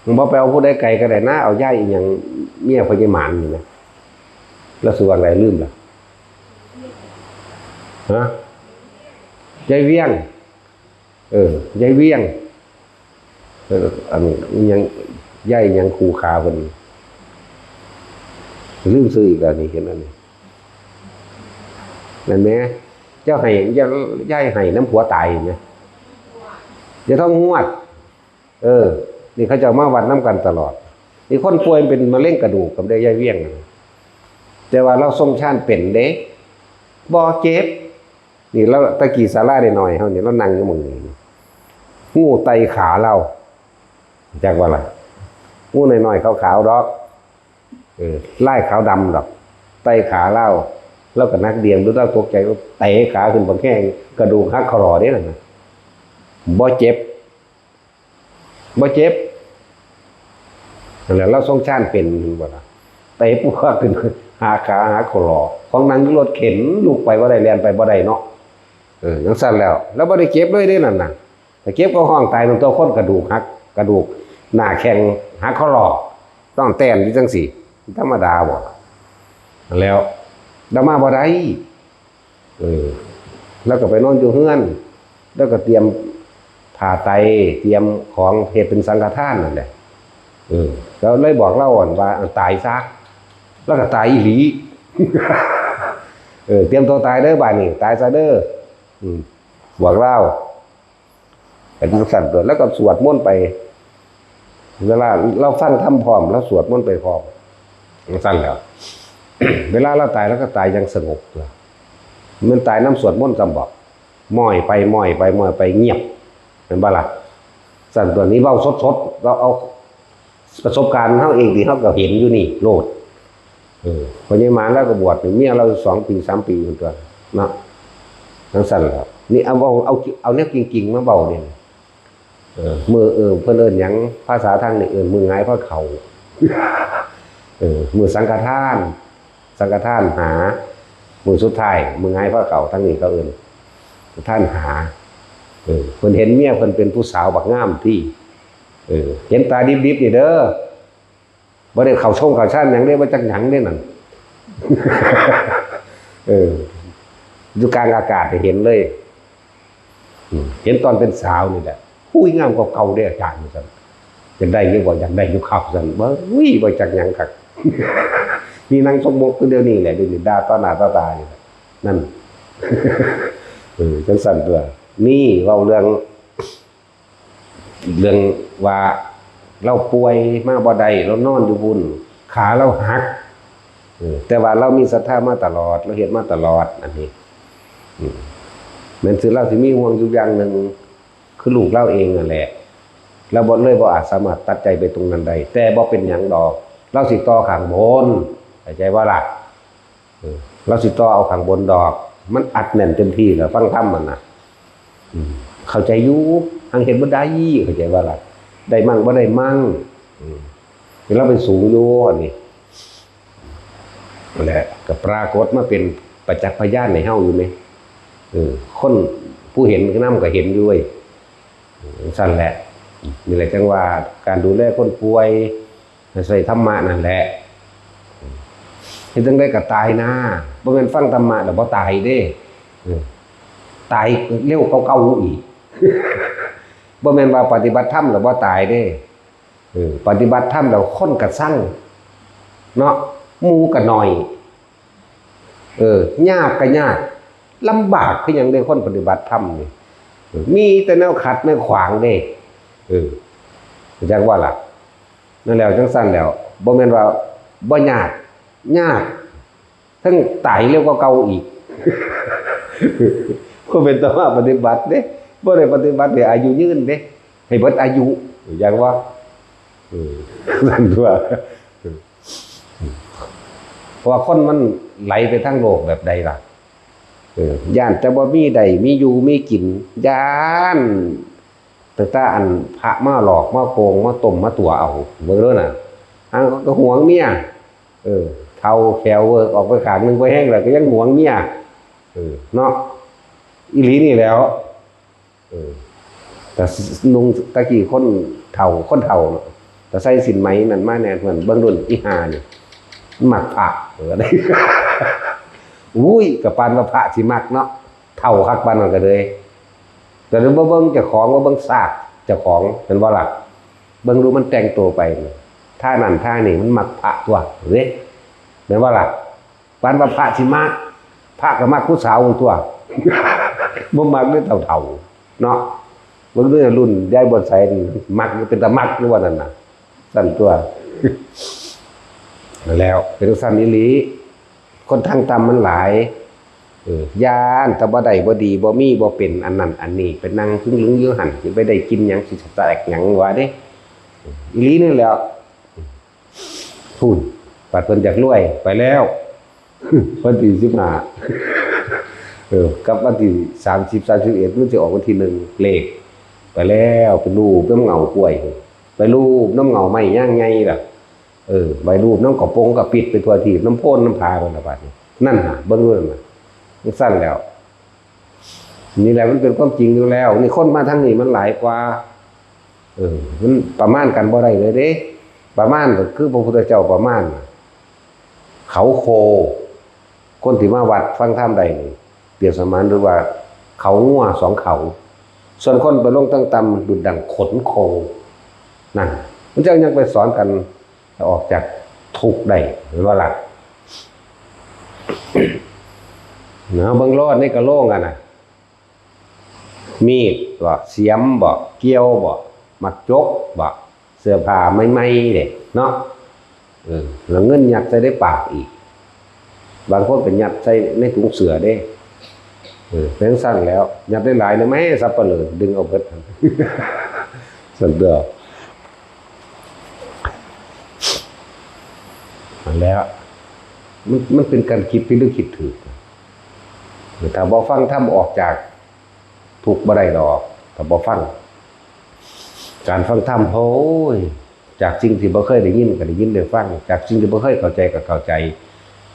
มึงบ่ไปเอาผู้ใดไกลก็ได้นะเอาย่ายอีหยังเมียพญามารนี่นะแล้วสิว่าอะไรลืมล่ะฮะยายเวียงยายเวียงอันยังย่ายยังคูขาเพิ่นลืมซื้ออีกแล้วนี่เห็นอันนี้นั่นแหมเจ้าให้ย่ายให้น้ำผัวตายไหมจะต้องงวดนี่เขาจะมาวัดน้ำกันตลอดนี่คนป่วยเป็นมะเร็งกระดูกกับได้ย่ายเวียงแต่ว่าเราทรงชาติเป็นเด้บ่เจ็บนี่เราตะกี้ศาลาได้หน่อยเฮานี่เรานั่งอยู่หม้องนี้งูไตขาเราจักว่าล่ะงูน้อยๆขาวๆดอกลายขาวดำดอกไตขาเล่าแล้วก็นักเดียงดูแล้วตกใจก็เตะขาขึ้นบนแข้งกระดูกหักคอเด้นั่นน่ะบ่เจ็บนั่นแหละเราทรงชาติเป็นบ่ล่ะเตะปุ๊บขึ้นหาขาหาคอของนั่งรถเข็นลูกไปบ่ได้แล่นไปบ่ได้เนาะจังซั่นแล้วบ่ได้เจ็บเลยเด้นั่นน่ะแต่เจ็บก็ห้องตายมันตัวคนกระดูกหักกระดูกหน้าแข้งหักคอต้องแต้มอยู่จังซี่ธรรมดาบ่แล้วดามาบ่ได้แล้วก็ไปนอนอยู่เฮือน แล้วก็เตรียมผ่าไตเตรียมของเฮ็ดเป็นสังฆทานนั่นแหละแล้วเลยบอกเล่าก่อนว่าตายซะแล้วก็ตายอีหลีเตรียมตัวตายเด้อบ้านนี้ตายซะเด้อบอกเล่าเป็นสั่นตัวแล้วก็สวดมนต์ไปเวลาเราฟังธรรมพร้อมแล้วสวดมนต์ไปพร้อมสั่นแล้ว เวลาเราตายแล้วก็ตายอย่างสงบตัวมันตายน้ำสวดมนต์จำบอกม้อยไปเงียบเป็นบ้าล่ะสั่นตัวนี้เบ้าสดเราเอาประสบการณ์เท่าเองที่เขาก็เห็นอยู่นี่โลดพอใหญ่มาแล้วก็บวชเมียเรา2 ปี 3 ปีอยู่ตัวเนาะทั้งสั่นแล้วนี่เอาเนี่ยกิ่งมาเบาเนี่ยมือเพื่อนเอิญยังภาษาทางนี่มือไงเพราะเขามือสังฆทานหามือสุดท้ายมือไงเพราะเขาทั้งนี้ก็ท่านหาเพิ่นเห็นเมียเพิ่นเป็นผู้สาวบักงามที่เห็นตาดิบนี่เด้อบ่ได้เข้าชงเข้าชั้นหยังได้บ่จักหยังได้นั่นอยู่กลางอากาศเห็นเลยเห็นตอนเป็นสาวนี่แหละอุ้ยงามกว่าเก่าเด้อาจารย์ซั่นจะได้อยู่บ่อยากได้อยู่ข้าวซั่นบ่จักหยังคักมีนางสมมกคือเดี๋ยวนี้แหละเดี๋ยวนี้ด่าต่อหน้าต่อตาอยู่นั่นจังซั่นตัวนี่เว้าเรื่องว่าเราป่วยมาบ่ได้เรานอนอยู่บุญขาเราหักแต่ว่าเรามีศรัทธามาตลอดเราเฮ็ดมาตลอดอันนี้แม้นสิเราสิมีห่วงอยู่อย่างนึงคือลูกเราเองนั่นแหละเราบ่เลยบ่อาจสามารถตัดใจไปตรงนั้นได้แต่บ่เป็นหยังดอกเราสิต่อข้างบนเข้าใจว่าล่ะเราสิต่อเอาข้างบนดอกมันอัดแน่นเต็มที่แล้วฟังธรรมมันน่ะเข้าใจอยู่ทางเห็นบ่ได้เข้าใจว่าล่ะได้มั่งบ่ได้มั่งเราเป็นสูงอยู่อันนี้นั่นแหละก็ปรากฏมาเป็นประจักษ์พยานในเฮาอยู่มั้ยคนผู้เห็นนำก็เห็นด้วยสั่นแหละนี่แหละจังว่าการดูแลคนป่วยใส่ธรรมะนั่นแหละเฮ็ดจังได๋ก็ตายนะบ่แม่นฟังธรรมะแล้วบ่ตายเด้ตายเร็วเก่าๆอีกบ่แม่นว่าปฏิบัติธรรมแล้วบ่ตายเด้ปฏิบัติธรรมแล้วคนก็สั่งเนาะหมู่ก็น้อยยากก็ยากลำบากคือหยังได้คนปฏิบัติธรรมนี่มีแต่แนวขัดแนวขวางเด้จังว่าล่ะนั่นแล้วจังซั่นแล้วบ่แม่นว่าบ่ยากทั้งตายเร็วกว่าเก่าอีกบ่เป็นต้องมาปฏิบัติเด้บ่ได้ปฏิบัติให้อายุยืนเด้ให้เบิดอายุอย่างว่านั่นตัวเพราะว่าคนมันไหลไปทั้งโลกแบบใดล่ะย่านแต่บ่มีใดมีอยู่มีกินย่านต่างๆอันพระมาหลอกมาโกงมาต้มมาตัวเอาเบิ่งเด้อน่ะอันก็หวงเมียเฒ่าแขวเวิกออกไปข้างนึงไปแห้งแล้วก็ยังหวงเมียเนาะอีหลีนี่แล้วแต่นุ่งตะกี้คนเฒ่าแต่ใส่สินไหมนั่นมาแน่เพิ่นเบิ่งรุ่นอีห่านี่มักพระอะไรอุ้ยก็ปานว่าพระสิมักเนาะเฒ่าคักปานนั้นก็เลยแต่บ่เบิ่งเจ้าของบ่เบิ่งซากเจ้าของเป็นบ่ล่ะเบิ่งดูมันแต่งตัวไปท่านั้นท่านี่มันมักพระตัวเด้แม่นบ่ล่ะปานว่าพระสิมักพระก็มักผู้สาวตัวบ่มักเด้เฒ่าๆเนาะเบิ่งดูรุ่นยายบ่ใส่มักเป็นตามักอยู่ว่านั่นน่ะสั่นตัวแล้วเป็นสั่นอีหลีคนทางต่ำมันหลายย่านแต่บ่ได้บ่ดีบ่มีบ่เป็นอันนั้นอันนี้เป็นนั่งพึ่งลึงอยู่หั่นสิไปได้กินหยังสิแตกหยังว่าเด้อีหลีนี่แหล้วพูดปัดเพิ่นอยากรวยไปแล้ววันที่15กับวันที่30 31มันสิออกวันที่1เลขไปแล้วเป็นรูปน้ำเงากล้วยไปรูปน้ำเงาไม้ย่างไงแบบใบรูปน้ำกระปงกระปิดไปทั่วทีน้ำโพนน้ำพาไปละบาดนี้นั่นน่ะเบิ่งเรื่องน่ะมันสั้นแล้วนี่แหละมันเป็นความจริงอยู่แล้วนี่คนมาทางนี้มันหลายกว่ามันประมาณกันบ่ได้เลยเด้ประมาณก็คือพระพุทธเจ้าประมาณเขาโคคนที่มาวัดฟังธรรมใดนี่เปรียบเสมือนหรือว่าเขางัว2เขา ส่วนคนไปลงตั้งต่ำดุจดังขนโคนั่นมันจะยังไปสอนกันออกจากทุกข์ได้หรือว่าหลักเนาะบางรอดนี่ก็โล่งกันนะมีดบ่เสียมบ่เกี้ยวบ่มัดจกบ่เสื้อผ้าไม่เด็กเนาะแล้วเงินยัดใส่ได้ปากอีกบางคนเป็นยัดใส่ในถุงเสือได้เป็นสั้นแล้วยัดได้หลายเลยไหมสับปะเลยดึงเอาเบิดสั่นเด้อแล้วมันเป็นการคิดที่ลึกคิดถือถ้าบ่ฟังทำออกจากถูกบ่ได้ดอกถ้าบ่ฟังการฟังธรรมโอ้ยจากสิ่งที่บ่เคยได้ยินก็ได้ยินได้ฟังจากสิ่งที่บ่เคยเข้าใจก็เข้าใจ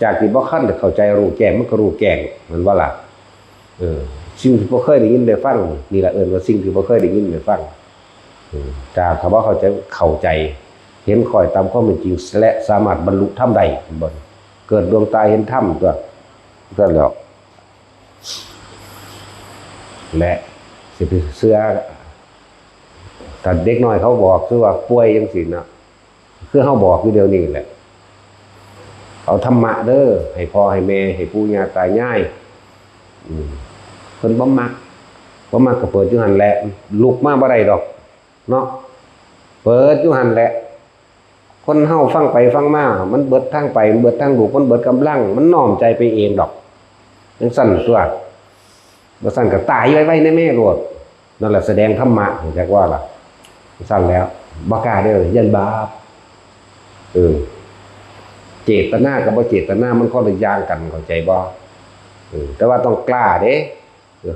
จากที่บ่คันได้เข้าใจรู้แจ้งมันก็รู้แจ้งเหมือนว่าล่ะสิ่งที่บ่เคยได้ยินได้ฟังนี่ล่ะว่าสิ่งที่บ่เคยได้ยินได้ฟังจากคำว่าเข้าใจเห็นค่อยตามความเป็นจริงและสามารถบรรลุธรรมได้บ่เกิดดวงตาเห็นธรรมตัวนั่นแหละและสิไปเสื้อแต่เด็กน้อยเขาบอกคือว่าป่วยจังซี่นะคือเฮาบอกอยู่เดียวนี้แหละเอาธรรมะเด้อให้พ่อให้แม่ให้ปู่ย่าตายายเพิ่นบ่มักก็เปิดอยู่หั่นแหละลุกมาบ่ได้ดอกเนาะเปิดอยู่หั่นแหละคนเฮาฟังไปฟังมามันเบิดทางไปเบิดทางลูกมันเบิดกำลังมันน้อมใจไปเองดอกจังซั่นตัวบ่ซั่นก็ตายไว้ในแม่โลดนั่นแหละแสดงธรรมะจักว่าล่ะซั่นแล้วบ่กล้าเด้อยันบาปเจตนากับบ่เจตนามันคนละอย่างกันเข้าใจบ่แต่ว่าต้องกล้าเด้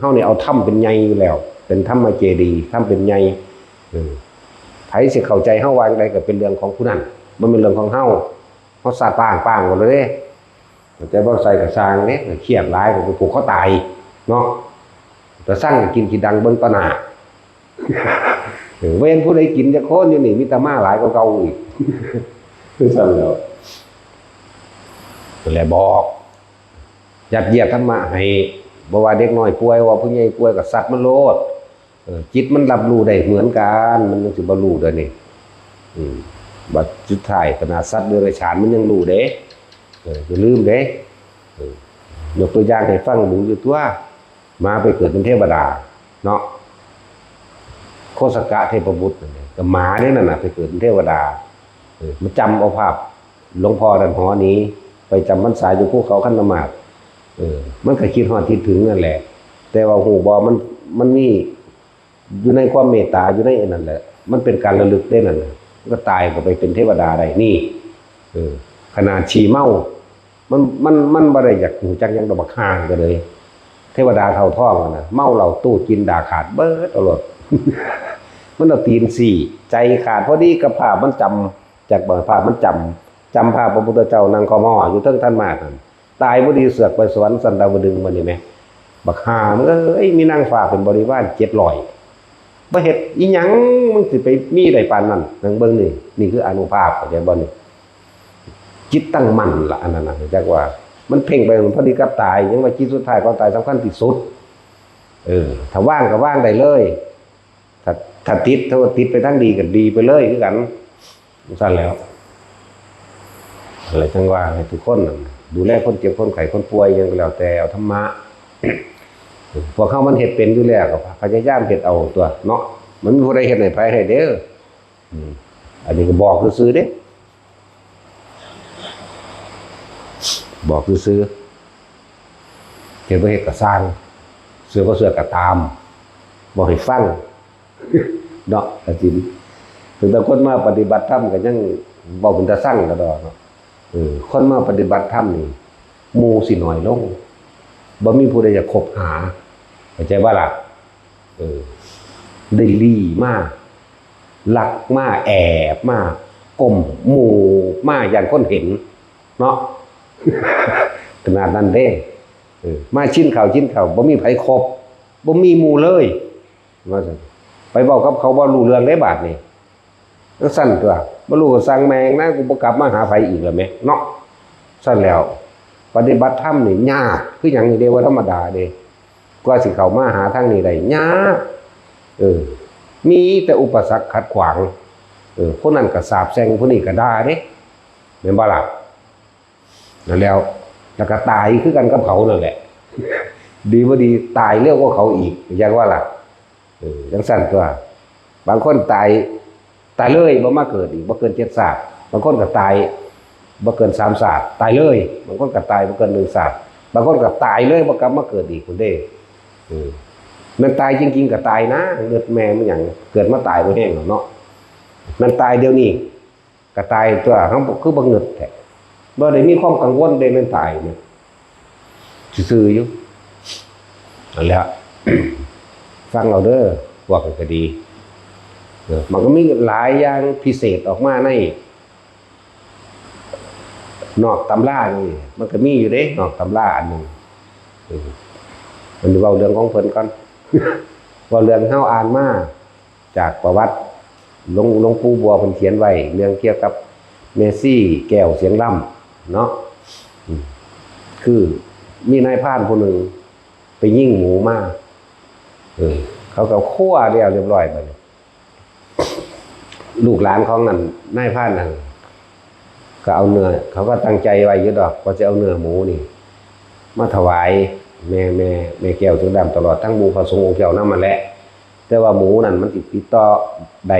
เฮานี่เอาธรรมเป็นใหญ่อยู่แล้วเป็นธรรมเจดีย์ธรรมเป็นใหญ่ไผสิเข้าใจเฮาว่าจังไดก็เป็นเรื่องของผู้นั้นบ่แม่นเรื่องของเฮาสาดป้างหมดเลยเด้เข้าใจบ่ใส่ก็สร้างเด้เครียดหลายก็ผูกคอตายเนาะแต่สร้างกินขี้ดังเบิ่งต่อหน้าเว้นผู้ใดกินจะโคนอยู่นี่มีแต่มาหลายกว่าเก่าอีกคือซั่นแล้วแหละบอกยัดเยียดธรรมะให้บ่ว่าเด็กน้อยป่วยว่าผู้ใหญ่ป่วยก็สัตว์มันโลดจิตมันรับรู้ได้เหมือนกันมันสิบ่รู้เด้อนี่บัดสุดท้ายขนาดสัตว์เดรัจฉานมันยังรู้เด้อย่าลืมเด้ยกตัวอย่างให้ฟังดูอยู่ตัวมาไปเกิดเป็นเทวดาเนาะโคสกะเทพบุตรก็หมาเนี่ยนั่นน่ะไปเกิดเป็นเทวดามันจำเอาภาพหลวงพ่อดันหอนี้ไปจำพรรษาอยู่ภูเขาคันธมาศมันก็คิดฮอดคิดถึงนั่นแหละแต่ว่าหูบ่มันมีอยู่ในความเมตตาอยู่ในนั่นแหละมันเป็นการระลึกได้นั่นก็ตายก็ไปเป็นเทวดาได้นี่ขนาดฉี่เมามันบ่ได้อยากหูจักยังดอกบักห่างก็เลยเทวดาเท่าท้องนะเมาเหล้าตู้กินด่าขาดเบิดตลอดมันเอาตีนสี่ใจขาดพอดีกับภาพมันจำจากภาพมันจำภาพพระพุทธเจ้านั่งคอมออยู่เทิงท่านมานั่นตายบ่ดีเสือกไปสวรรค์สันดาวดึงมันนี่แม่บักห่ามันมีนางฟ้าเป็นบริวาร700บ่เฮ็ดอีหยังมึงสิไปมีได้ปานนั้นนั่งเบิ่งนี่คืออานุภาพเข้าใจบ่นี่จิตตั้งมั่นล่ะอันนั้นน่ะจักว่ามันเพ่งไปพอดีกับตายยังว่าจิตสุดท้ายก่อนตายสำคัญที่สุดถ้าว่างก็ว่างได้เลยถ้าติดไปทางดีก็ดีไปเลยคือกันซั่นแล้วอะไรจังว่าให้ทุกคนดูแลคนเจ็บคนไข้คนป่วยยังก็แล้วแต่เอาธรรมะพวกเขามันเฮ็ดเป็นอยู่แล้วก็พยายามเฮ็ดเอาตัวเนาะมันบ่ได้เฮ็ดให้ไผให้เด้ออันนี้ก็บอกซื่อๆเด้บอกซื่อๆเฮ็ดบ่เฮ็ดก็สร้างเสือบ่เสือก็ตามบ่ให้ฟังเนาะอาจริงถึงแต่คนมาปฏิบัติธรรมก็ยังบ่เป็นตาสั่งก็ดอกเนาะคนมาปฏิบัติธรรมนี่หมู่สิน้อยลงบ่มีผู้ใดอยากคบหาเข้าใจบ่ล่ะได้ลี่มากลักมาแอบมากก้มหมู่มาอย่างคนเห็นเนาะขนาดนั้นเด้มาชิ้นข่าวบ่มีไผครบบ่มีหมู่เลยว่าซั่นไปเว้ากับเขาบ่รู้เรื่องได้บาดนี่จังซั่นตัวบ่รู้ก็สั่งแมงนะกูบ่กลับมาหาไผอีกแล้วแม่เนาะซั่นแล้วปฏิบัติธรรมนี่ยากคือหยังนี่เด้ว่าธรรมดาเด้กว่าสิเข้ามาหาทางนี้ได้ยาก มีแต่อุปสรรคขัดขวางคนนั้นก็สาบแช่งคนนี้ก็ด่าเด้แม่นบ่ล่ะนั่นแล้วก็ตายคือกันกับเขานั่นแหละดีบ่ดีตายเร็วกว่าเขาอีกอย่างว่าล่ะจังซั่นตัวบางคนตายเลยบ่มาเกิดอีกบ่เกิน7ชาติบางคนก็ตายบ่เกิน3ชาติตายเลยบางคนก็ตายบ่เกิน1ชาติบางคนก็ตายเลยบ่กลับมาเกิดอีกพุ่นเด้มันตายจริงๆก็ตายนะเลือดแม่มันหยังเกิดมาตายบ่แห้งเนาะมันตายเดี๋ยวนี้ก็ตายตัวเฮาคือบ่เงิดแท้บ่ได้มีความกังวลได้มันตายเนี่ยซื่อๆอยู่นั่นแหละ ฟังเอาเด้อพวกก็ดีมันก็มีหลายอย่างพิเศษออกมาในนอกตำรานี่มันก็มีอยู่เด้นอกตำราอันนึงมันเว้าเรื่องของเพิ่นก่อน ว่าเรื่องเฮาอ่านมาจากประวัติหลวงปู่บัวเพิ่นเขียนไว้เรื่องเกี่ยวกับเมซี่แก้วเสียงล่ำเนาะคือมีนายพรานผู้หนึ่งไปยิงหมูมาเขาก็คั่วเรียบร้อยไปลูกหลานของนั่นนายพรานนั่นก็เอาเนื้อเขาก็ตั้งใจไว้อยู่ดอกว่าจะเอาเนื้อหมูนี่มาถวายแม่แก้วเสียงดำตลอดทั้งหมู่พระสงฆ์องค์เจ้านำมาแหละแต่ว่าหมูนั่นมันติดต่อได้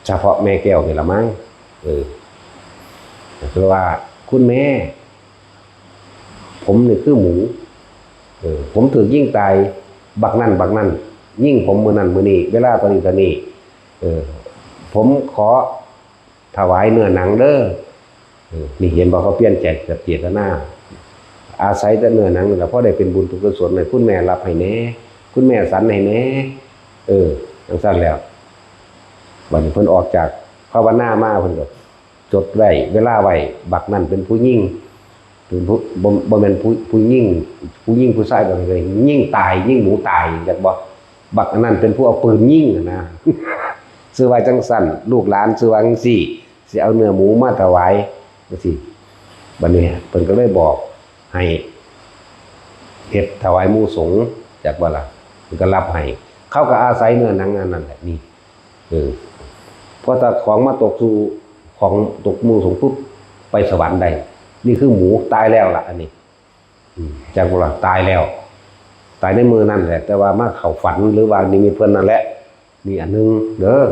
เฉพาะแม่แก้วนี่ละมั้งคือว่าคุณแม่ผมนี่คือหมูผมถูกยิ่งตายบักนั่นยิ่งผมมือนั่นมือนี้เวลาตอนนี้ผมขอถวายเนื้อหนังเด้อนี่เห็นบอกเขาเปลี่ยนใจกับเจตนาอาศัยแต่เนื้อหนังนี่แหละเพราะได้เป็นบุญกุศลในคุณแม่รับให้แน่คุณแม่สันให้แน่จังซั่นแล้วบัดนี้เพิ่นออกจากภาวนามาเพิ่นก็จดไว้เวลาไว้บักนั่นเป็นผู้ยิ่งเป็นผู้บ่แม่นผู้ยิ่งผู้ชายบ่เลยยิ่งตายยิ่งหมูตายจักบ่บักอันนั้นเป็นผู้เอาปืนยิงนะชื่อว่าจังซั่นลูกหลานชื่อว่าจังซี่สิเอาเนื้อหมูมาถวายจังซี่บัดนี้เพิ่นก็เลยบอกให้เฮ็ดถวายหมู่สงฆ์จักบ่ล่ะเพิ่นก็รับให้เขาก็อาศัยเนื้อหนังนั่นแหละนี่พอถ้าของมาตกสู่ของตกหมู่สงฆ์ปุ๊บไปสวรรค์ได้นี่คือหมูตายแล้วล่ะอันนี้จากโบราณตายแล้วตายในมือนั่นแหละแต่ว่ามาเข้าฝันหรือว่านิมิตเพิ่นนั่นแหละนี่อันนึงเด้อ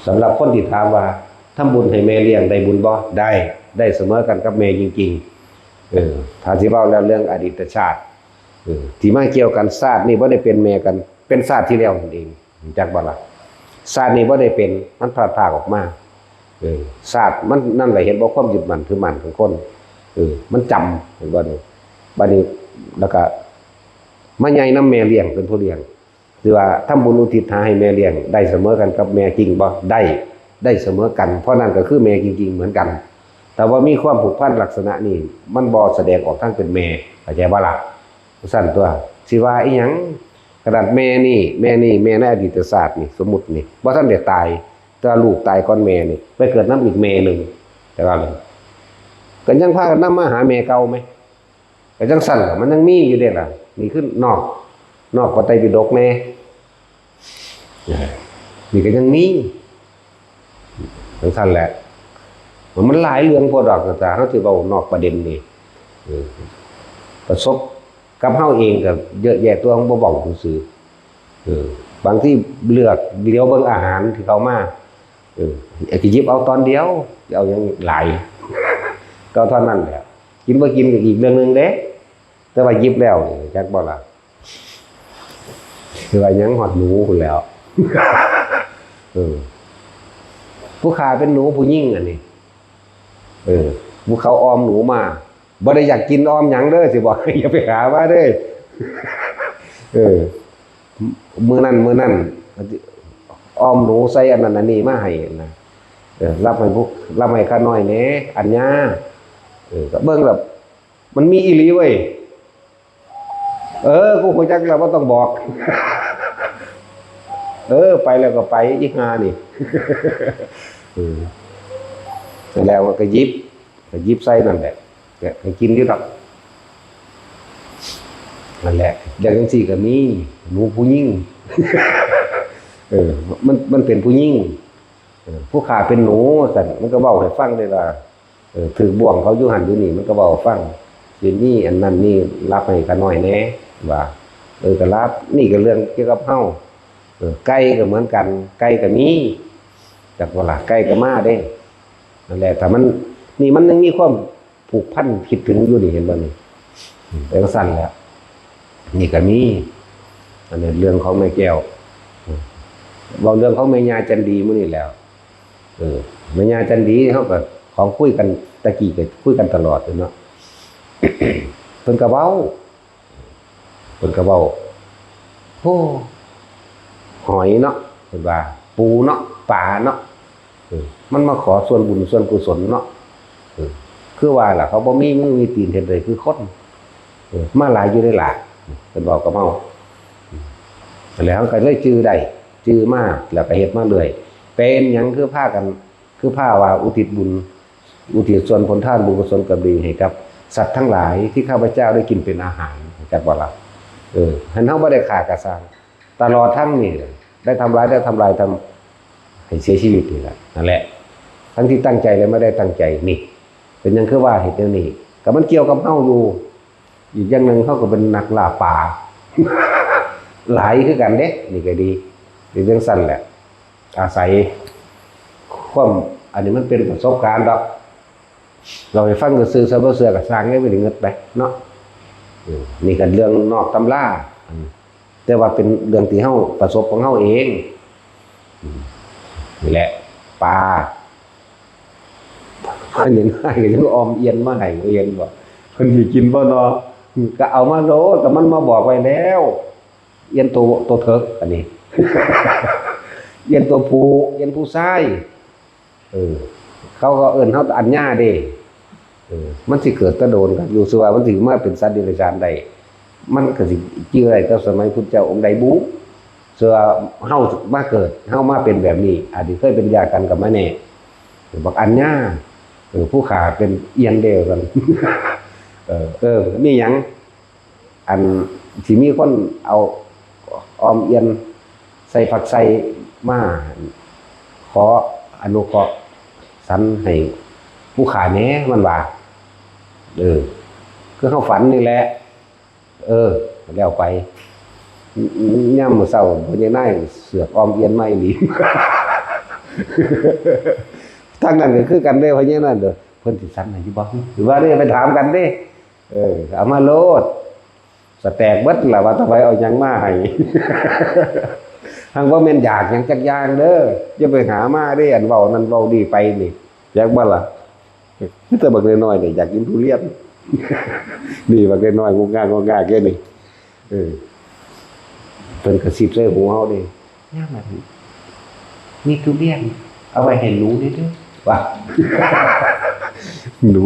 สำหรับคนที่ถามว่าทำบุญให้แม่เลี้ยงได้บุญบ่ได้เสมอกันกับแม่จริงๆถ้าสิเว้าแล้วเรื่องอดีตชาติที่มาเกี่ยวกันชาตินี่บ่ได้เป็นแม่กันเป็นชาติที่แล้วนั่นเองจักบ่ล่ะชาตินี้บ่ได้เป็นมันพลาดพลาดออกมาศาสตร์มันนั่นแหละเห็นบ่ความยึดมั่นถือมั่นของคนมันจำเห็นบ่นี่บัดนี้แล้วก็มาใหญ่นำแม่เลี้ยงเป็นผู้เลี้ยงคือว่าทำบุญอุทิศให้แม่เลี้ยงได้เสมอกันกับแม่จริงบ่ได้เสมอกันเพราะนั่นก็คือแม่จริงๆเหมือนกันแต่ว่ามีความผูกพันลักษณะนี้มันบ่แสดงออกทั้งเป็นแม่เข้าใจบ่ล่ะสั่นตัวสิว่าอีหยังกระดาษแม่นี่แม่ในอดีตศาสตร์นี่สมมุตินี่บ่ทันได้ตายแต่ลูกตายก่อนแม่นี่ไปเกิดน้ำอีกแม่หนึ่งแต่ว่าก็ยังพากันนำมาหาแม่เก่าไหมก็จังสั่นมันยังมีอยู่เด้ล่ะนี่คือนอกพระไตรปิฎกแน่นี่ก็ยังมีจังสั่นแหละมันหลายเรื่องพอดอกต่างๆเฮาสิเว้านอกประเด็นนี่ประสบกับเฮาเองก็เยอะแยะตัวของบ่บอกซื่อบางที่เลือกเลี้ยวเบิ่งอาหารที่เขามาไอ้ที่หยิบเอาตอนเดียวเอายังหลายก็เท่านั้นแหละกินบ่กินก็อีกเรื่องนึงเด้แต่ว่าหยิบแล้วนี่จักบ่ล่ะคือว่ายังหอดหนูพุ่นแล้วผู้ขาเป็นหนูผู้หญิงอันนี้ผู้เขาออมหนูมาบ่ได้อยากกินออมหยังเด้อสิบอกอย่าไปหาว่าเด้อมื้อนั้นอ้อมหนูใส่อันนั้นอันนี้มาให้นะรับให้ข้าน้อยแหน่อัญญาก็เบิ่งแบบมันมีอีหลีเว้ยกูคงจักแล้วว่าต้องบอกไปแล้วก็ไปอีกหานี่เสร็จแล้วก็ยิบใส่นั่นแหละก็กินอยู่ดอก นั่นแหละอย่างจังซี่ก็มีหนูผู้หญิง มันเป็นผู้หญิงผู้ขาเป็นหนูสั่นมันก็เว้าให้ฟังได้ว่าถือบ่วงเขาอยู่หันอยู่นี่มันก็เว้าฟังสินี่อันนั้นนี่รับให้กันหน่อยแหน่ว่าก็รับนี่ก็เรื่องเกี่ยวกับเฮาไก่ก็เหมือนกันไก่ก็มีจักว่าล่ะไก่ก็มาเด้นั่นแหละแต่มันนี่มันยังมีความผูกพันคิดถึงอยู่นี่เห็นบ่นี่แต่ก็สั่นแล้วนี่ก็มีอันนี้เรื่องของแม่แก้วบอกเรื่องของแม่ย่าจันดีมื้อนี้แล้วแม่ย่าจันดีเฮาก็ของคุยกันตะกี้ก็คุยกันตลอดเนาะ เพิ่นก็เว้าโอ้หอยเนาะเพิ่นว่าปูเนาะปลาเนาะมันมาขอส่วนบุญส่วนกุศลเนาะคือว่าล่ะเขาบ่มีมือมีตีนเฮ็ดเลยคือคนมาหลายอยู่ได้ล่ะเพิ่นบอกกับเฮาแล้วก็เลยจื้อได้จื้อมาแล้วก็เฮ็ดมาเรื่อยเป็นหยังคือพากันคือพาว่าอุทิศบุญอุทิศส่วนผลทานบุญกุศลกำดีให้กับสัตว์ทั้งหลายที่ข้าพเจ้าได้กินเป็นอาหารจักว่าล่ะหันเฮาบ่ได้ฆ่ากระสร้างตลอดทั้งนี่ได้ทำร้ายทำให้เสียชีวิตนี่แหละนั่นแหละทั้งที่ตั้งใจและไม่ได้ตั้งใจนี่เป็นหยังคือว่าเหตุแนวนี้ก็มันเกี่ยวกับเฮาอยู่อีกอย่างนึงเฮาก็เป็นนักล่าป่า หลายคือกันเด้นี่ก็ดีเป็นเรื่องสั้นแหละอาศัยความอันนี้มันเป็นประสบการณ์ดอกเราไปฟังซื่อๆซะบ่เชื่อก็สร้างให้ไปเงินไปเนาะนี่ก็เรื่องนอกตำราแต่ว่าเป็นเรื่องที่เฮาประสบของเฮาเองนี่แหละปลาเพิ่นยังให้ก็ยังออมเอียนมาให้เอียนบ่เพิ่นสิกินบ่เนาะก็เอามาโลดแต่มันมาบอกไว้แล้วเอียนตัวเถิกอันนี้ เอียนตัวผู้เอียนผู้ชายเขาก็เอิ้นเฮาอัญญาเด้มันสิเกิดตะโดนครับอยู่สิว่ามันสิมาเป็นสัตว์เดรัจฉานได้มันก็สิเจือได้แต่สมัยพุทธเจ้าองค์ใดบุเสือเฮามาเกิดเฮามาเป็นแบบนี้อาจสิเคยเป็นญาติกันกับมาแน่บอกอัญญาผู้ขาเป็นเอียนเดียวกัน นี่หยังอันสิมีคนเอาออมเอียนใส่ผักใส่มาขออนุเคราะห์สันให้ผู้ขาแหน่มันว่าคือเขาฝันนี่แหละแล้วไปย่ำมื้อเช้าเพิ่นยังได้เสือกออมเอียนมาอีหลี ทั้งนั้นก็คือกันเด้อเพิ่นยังนั่นเด้อเพิ่นสิสันให้อยู่บ่หรือว่าได้ไปถามกันเด้เอามาโลดสแตกเบิดล่ะว่าทำไมเอาหยังมาให้ หังบ่แม่นอยากหยังจักอย่างเด้ออย่าไปหามาเด้อันเว้านั่นเว้าดีไปนี่อยากบ่ล่ะแต่บักน้อยๆนี่อยากกินทุเรียน นี่บักน้อยๆงงๆแค่นี้เพิ่นกระซิบใส่หูเฮาเด้ย่ามามีทุเรียนเอาไว้ให้หนูนี่เด้อว่า หนู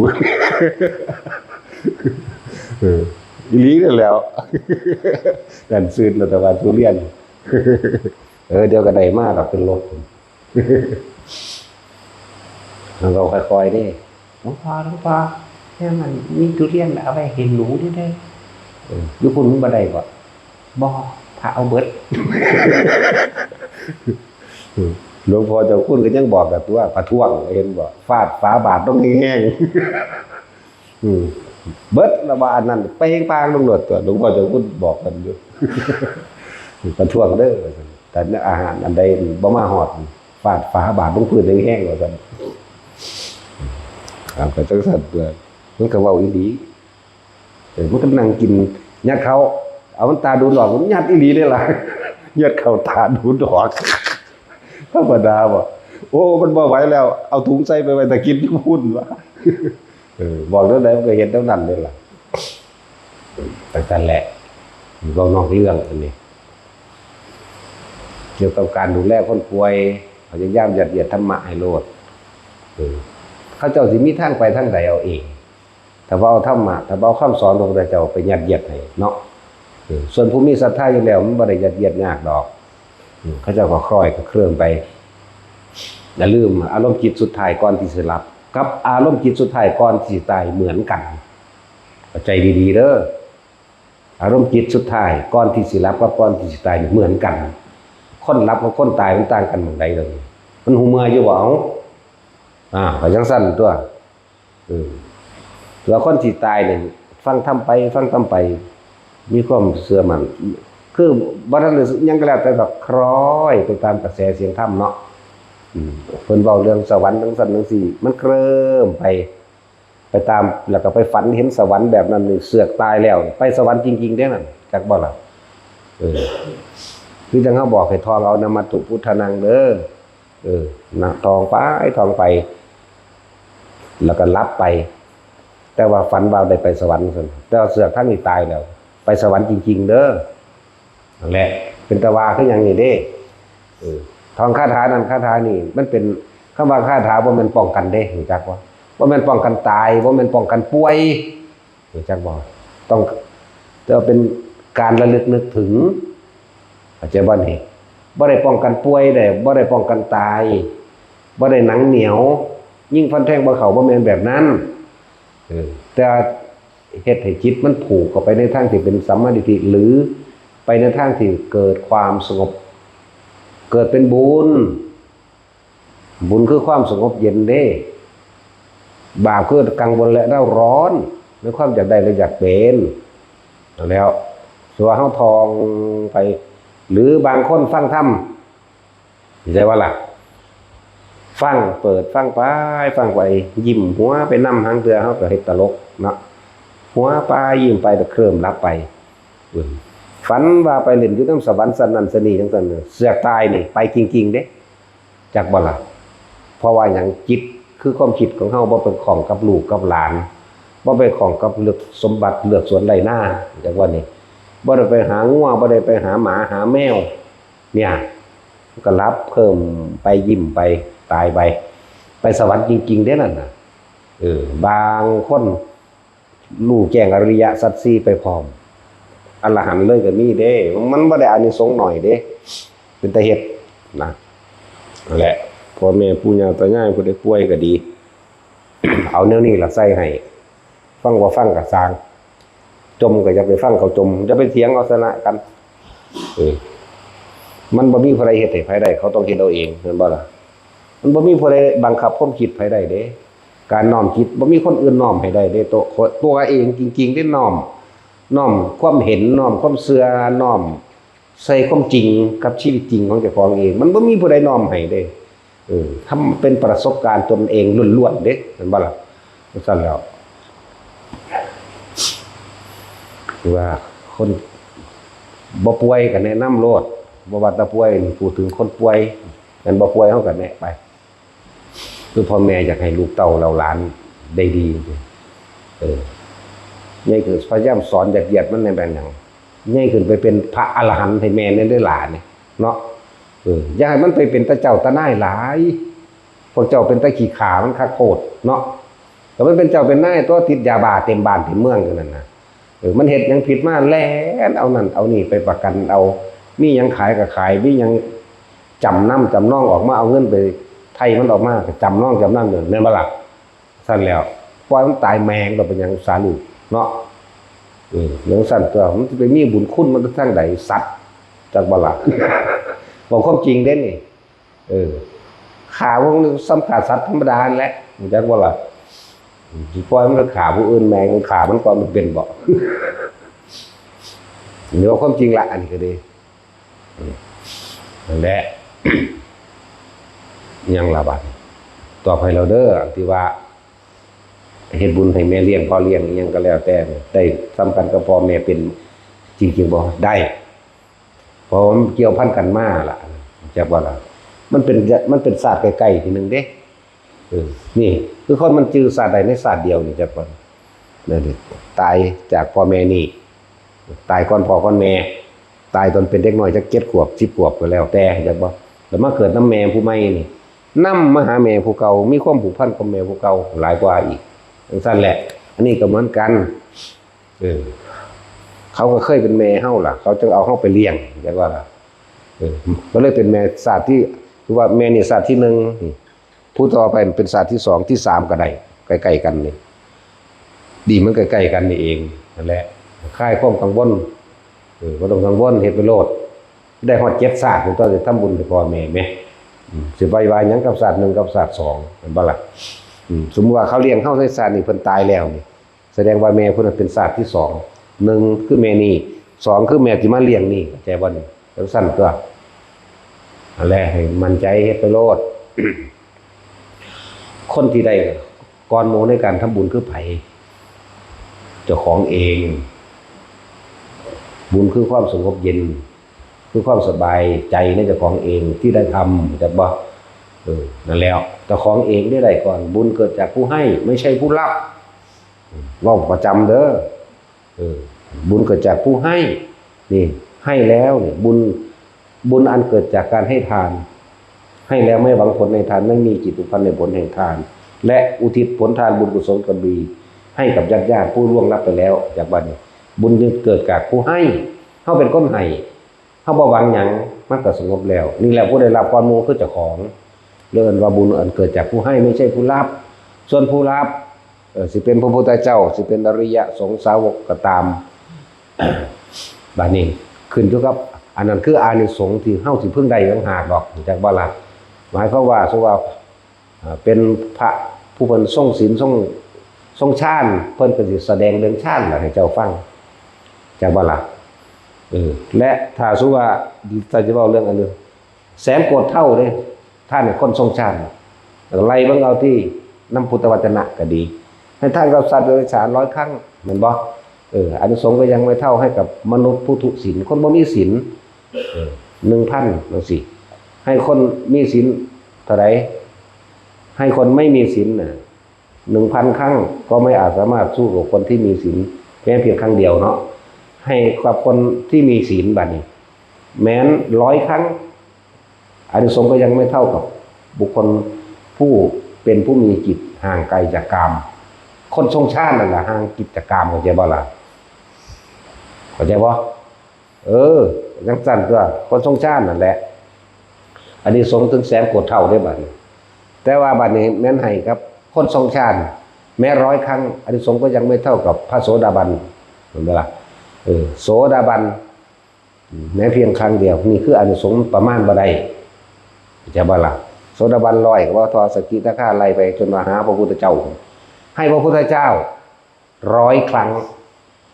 อีหลีนั่นแหล้ว นั่นซื้อแล้วแต่ว่าทุเรียน เดี๋ยวก็ได้มาดอกเป็นรถ เราค่อยๆนี่หลวงพ่อเนี่ยมันมีทุเรียนเอาไว้เห็นหนูนี่เด้ออยู่พุ่นมึงบ่ได้บ่บ่ถ้าเอาเบิด หลวงพ่อเจ้าคุณก็ยังบอกกับตัวประท้วงเห็นบ่ฟาดฝาบาทต้องแห้งๆเบิดละบาดนั่นเป้งปางลงโดดตัวหลวงพ่อเจ้าคุณบอกกันอยู่ ประท้วงเด้อแต่อาหารอันใดบ่มาฮอดฟาดฝาบาทลงพื้นแห้งๆว่าซั่นก็จังซั่นเลยมันก็เว้าอีหลีมันก็นั่งกินยัดเขาเอามันตาดูดอกมันยัดอีหลีได้ล่ะ ยัดเข้าตาดูดอกธรรมดาบ่โอ้มันบ่ไหวแล้วเอาถุงใส่ไปไว้ตะกินที่พุ่นว่า บอกแล้วมันก็เห็นเท่านั้นเลยล่ะแต่แหละก็นอกเรื่องอันนี้เกี่ยวกับการดูแลคนป่วยพยายามยัดเยียดธรรมะให้โลดเขาเจ้าสิมีทางไปทางใดเอาเองถ้าว่าเอาธรรมะถ้าว่าเอาคำสอนของพระเจ้าไปยัดเยียดให้เนาะส่วนผู้มีศรัทธาอยู่แล้วมันบ่ได้ยัดเยียดยากดอกเขาเจ้าก็คล้อยกับเครื่องไปอย่าลืมอารมณ์จิตสุดท้ายก่อนที่สิหลับกับอารมณ์จิตสุดท้ายก่อนที่สิตายเหมือนกันเข้าใจดีๆเด้อ อารมณ์จิตสุดท้ายก่อนที่สิรับกับก่อนที่สิตายเหมือนกันคนรับกับคนตายมันต่างกันหม่องใดเลยมันหูเมื่ออยู่บ่เอาก็จังซั่นตัวแล้วคนที่ตายเนี่ยฟังทำไปมีความเสื่อมันคือบ่ทันได้ยังก็แล้วแต่ก็คล้อยไปตามกระแสเสียงธรรมเนาะเพิ่นเว้าเรื่องสวรรค์จังซั่นจังซี่มันเคลิ้มไปตามแล้วก็ไปฝันเห็นสวรรค์แบบนั้นนี่เสือกตายแล้วไปสวรรค์จริงๆเด้นั่นจักบ่ล่ะคือจังเฮาบอกให้ทองเอานมัตถุพุทธนังเด้อนะทองไป แล้วก็รับไปแต่ว่าฝันว่าได้ไปสวรรค์ซั่นแต่ว่าเสือกท่านนี่ตายแล้วไปสวรรค์จริงๆเด้อนั่นแหละเป็นตะวาคือหยังนี่เด้ทองคาถานั้นคาถานี่มันเป็นคำว่าคาถาบ่แม่นป้องกันเด้รู้จักบ่แม่นป้องกันตายบ่แม่นป้องกันป่วยรู้จักบ่ต้องจะเป็นการระลึกนึกถึงเข้าใจบ่นี่บ่ได้ป้องกันป่วยได้บ่ได้ป้องกันตายบ่ได้หนังเหนียวยิ่งฟันแทงบ่เข้าบ่แม่นแบบนั้นแต่เฮ็ดให้จิตมันผูกเข้าไปในทางที่เป็นสัมมาทิฏฐิหรือไปในทางที่เกิดความสงบเกิดเป็นบุญคือความสงบเย็นเด้บาปคือกังวลและเร่าร้อนในความอยากได้และอยากเป็นแล้วสัวเฮาทองไปหรือบางคนฟังธรรมใช่ว่าล่ะฟังเปิดฟังไปยิ้มหัวไปนำหางเรือเฮาก็เฮ็ดตลกเนาะหัวไปยิ้มไปแต่เคลิ้มรับไปฝันว่าไปเล่นอยู่นำสวรรค์สันนั่นสนี่จังซั่นเสือกตายนี่ไปจริงๆเด้จักบ่ล่ะเพราะว่าหยังจิตคือความคิดของเฮาบ่เป็นของกับลูกกับหลานบ่ไปของกับเลือกสมบัติเลือกสวนไรหน้าจังว่านี่บ่ได้ไปหางัวบ่ได้ไปหาหมาหาแมวเนี่ยก็รับเพิ่มไปยิ้มไปตายไปสวรรค์จริงๆเด้นั่นน่ะบางคนรู้แจ้งอริยสัจสี่ไปพร้อมอรหันต์เลยก็มีเด้มันบ่ได้อานิสงส์หน่อยเด้เป็นตาเฮ็ดนะนั่นแหละพ่อแม่ปู่ย่าตายายผู้ใดป่วยก็ดี เอาแนวนี้ล่ะใส่ให้ฟังว่าฟังก็สร้างจมก็อย่าไปฟังเขาจมอย่าไปเถียงเอาชนะกันมันบ่มีผู้ใดเฮ็ดให้ไผได้เขาต้องเฮ็ดเอาเองแม่นบ่ล่ะมันบ่มีผู้ใดบังคับความคิดไผได้เด้การน้อมคิดบ่มีคนอื่นน้อมให้ได้เด้ตัวเองจริงๆได้น้อมความเห็นน้อมความเชื่อน้อมใส่ความจริงกับชีวิตจริงของเจ้าของเองมันบ่มีผู้ใดน้อมให้เด้ทำเป็นประสบการณ์ตนเองล้วนๆเด้แม่นบ่ล่ะซั่นแล้วว่าคนบ่ป่วยก็แนะนำโลดบ่ว่าแต่ป่วยนี่พูดถึงคนป่วยมันบ่ป่วยเฮาก็แนะไปคือพ่อแม่อยากให้ลูกเต้าเราหลานได้ดีใหญ่คือพยายามสอนเหยียดมันในแบบหยังใหญ่ขึ้นไปเป็นพระอรหันต์ให้แม่ได้หลานนี่เนาะอย่าให้มันไปเป็นตาเจ้าตานายหลายพวกเจ้าเป็นตาขี้ขามันคักโคตรเนาะแต่มันเป็นเจ้าเป็นนายตัวติดยาบ้าเต็มบ้านเต็มเมืองกันนั่นน่ะมันเฮ็ดหยังผิดมาแล้วเอานั่นเอานี่ไปประกันเอามีหยังขายก็ขายมีหยังจำนองออกมาเอาเงินไปไทยมันออกมาก็จำนองจำนำแม่นบ่ล่ะซั่นแล้วปล่อยมันตายแมงก็เป็นหยังสาลูกเนาะอย่างสั่นตัวมันจะไปมีบุญคุณมันทั้งใดสัตว์จากบ่ล่ะบอกความจริงเด้นี่ขาพวกนี้สัมผัสสัตว์ธรรมดาแหละจากบ่ล่ะสิปล่อยมันก็ขาผู้อื่นแมงขามันก็มันเป็นบ่เดี๋ยวความจริงละอันนี้ก็ดีนั่นแหละยังละบาดต่อไปเราเด้อที่ว่าเฮ็ดบุญให้แม่เลี้ยงพ่อเลี้ยงอีหยังก็แล้วแต่ได้สำคัญกับพ่อแม่เป็นจริงๆบ่ได้เพราะมันเกี่ยวพันกันมาล่ะจักว่าล่ะมันเป็นศาสตร์ใกล้ๆทีนึงเด้นี่คือคนมันจื้อศาสตร์ใดในศาสตร์เดียวนี่จักว่านั่นตายจากพ่อแม่นี่ตายก่อนพ่อก่อนแม่ตายตอนเป็นเด็กน้อยจัก7 ขวบ10 ขวบก็แล้วแต่จักบ่แล้วมาเกิดนำแม่ผู้ใหม่นี่นำมาหาแม่ผู้เก่ามีความผูกพันกับแม่ผู้เก่าหลายกว่าอีกสั้นแหละอันนี้ก็เหมือนกันเขาก็เคยเป็นแม่เฮาล่ะเขาจึงเอาเฮาไปเลี้ยงจังว่าล่ะก็เลยเป็นแม่ศาสตร์ที่คือว่าแม่นี่ศาสตร์ที่1ผู้ต่อไปเป็นศาสตร์ที่2ที่3ก็ได้ใกล้ๆกันนี่ดีมันใกล้ๆกันนี่เองนั่นแหละ คลายความกังวลบ่ต้องกังวลเฮ็ดไปโลดได้ฮอด7ศาสตร์ตอนสิทำบุญให้พ่อแม่แหมสิไปวายหยังกับศาสตร์1กับศาสตร์2แม่นบ่ล่ะสมมุติว่าเขาเลี้ยงเฮาในศาสตร์นี้เพิ่นตายแล้วนี่แสดงว่าแม่เพิ่นเป็นศาสตร์ที่2 1คือแม่นี่2คือแม่ที่มาเลี้ยงนี่เข้าใจบ่นี่จังซั่นตัวอันแรกให้มั่นใจเฮ็ดไปโลด คนที่ได้ก่อนหมู่ในการทำบุญคือไผเจ้าของเองบุญคือความสงบเย็นคือความสบายใจในเจ้าของเองที่ได้ทำจักบ่นั่นแล้วเจ้าของเองได้ก่อนบุญเกิดจากผู้ให้ไม่ใช่ผู้รับเว้าประจำเด้อบุญเกิดจากผู้ให้นี่ให้แล้วเนี่ยบุญอันเกิดจากการให้ทานให้แล้วไม่หวังผลในทานไม่มีจิตอุพันในผลแห่งทานและอุทิศผลทานบุญกุศลกบีให้กับญาติผู้ล่วงลับไปแล้วจากบัดนี้บุญเกิดจากผู้ให้เฮาเป็นคนให้เฮาบ่หวังหยังมันก็สงบแล้วนี่แหละผู้ได้รับความโมคือเจ้าของเรียกว่าบุญอันเกิดจากผู้ให้ไม่ใช่ผู้รับส่วนผู้รับสิเป็นพระพุทธเจ้าสิเป็นอริยสงฆ์สาวกก็ตามบัดนี้ขึ้นอยู่กับอันนั้นคืออานิสงส์ที่เฮาสิพึงได้ต่างหากดอกจากบ่ล่ะหมายความว่าเป็นพระผู้เพิ่นทรงศีลทรงฌานเพิ่นก็สิแสดงเรื่องฌานล่ะให้เจ้าฟังจากบ่ล่ะและถ้าสมมุติว่าถ้าจะเว้าเรื่องอันนึงแสนโกรธเท่าเด้ท่านคนทรงฌานไล่เบิ่งเอาที่นำพุทธวจนะก็ดีให้ท่านกับสัตว์เดรัจฉาน100ครั้งแม่นบ่อานิสงส์ก็ยังไม่เท่าให้กับมนุษย์ผู้ทุศีลคนบ่มีศีล1,000จังซี่ให้คนมีศีลเท่าใดให้คนไม่มีศีลน่ะ 1,000 ครั้งก็ไม่อาจสามารถสู้กับคนที่มีศีลแม้เพียงครั้งเดียวเนาะให้กับคนที่มีศีลบัดนี้แม้น100 ครั้งอานิสงส์ก็ยังไม่เท่ากับบุคคลผู้เป็นผู้มีจิตห่างไกลจากกามคนทรงฌานนั่นล่ะห่างกิจจากกามเข้าใจบ่ล่ะเข้าใจบ่จังซั่นตัวคนทรงฌานนั่นแหละอานิสงส์ถึงแสนโกรธเท่าได้บัดนี้แต่ว่าบัดนี้แม้นให้กับคนทรงฌานแม้100 ครั้งอานิสงส์ก็ยังไม่เท่ากับพระโสดาบันเห็นบ่ล่ะโสดาบันแม้เพียงครั้งเดียวนี่คืออานิสงส์ประมาณบ่ได้จะบ่ล่ะโสดาบัน100ก็ว่าทอสกิทาคาไล่ไปจนมาหาพระพุทธเจ้าให้พระพุทธเจ้า100 ครั้ง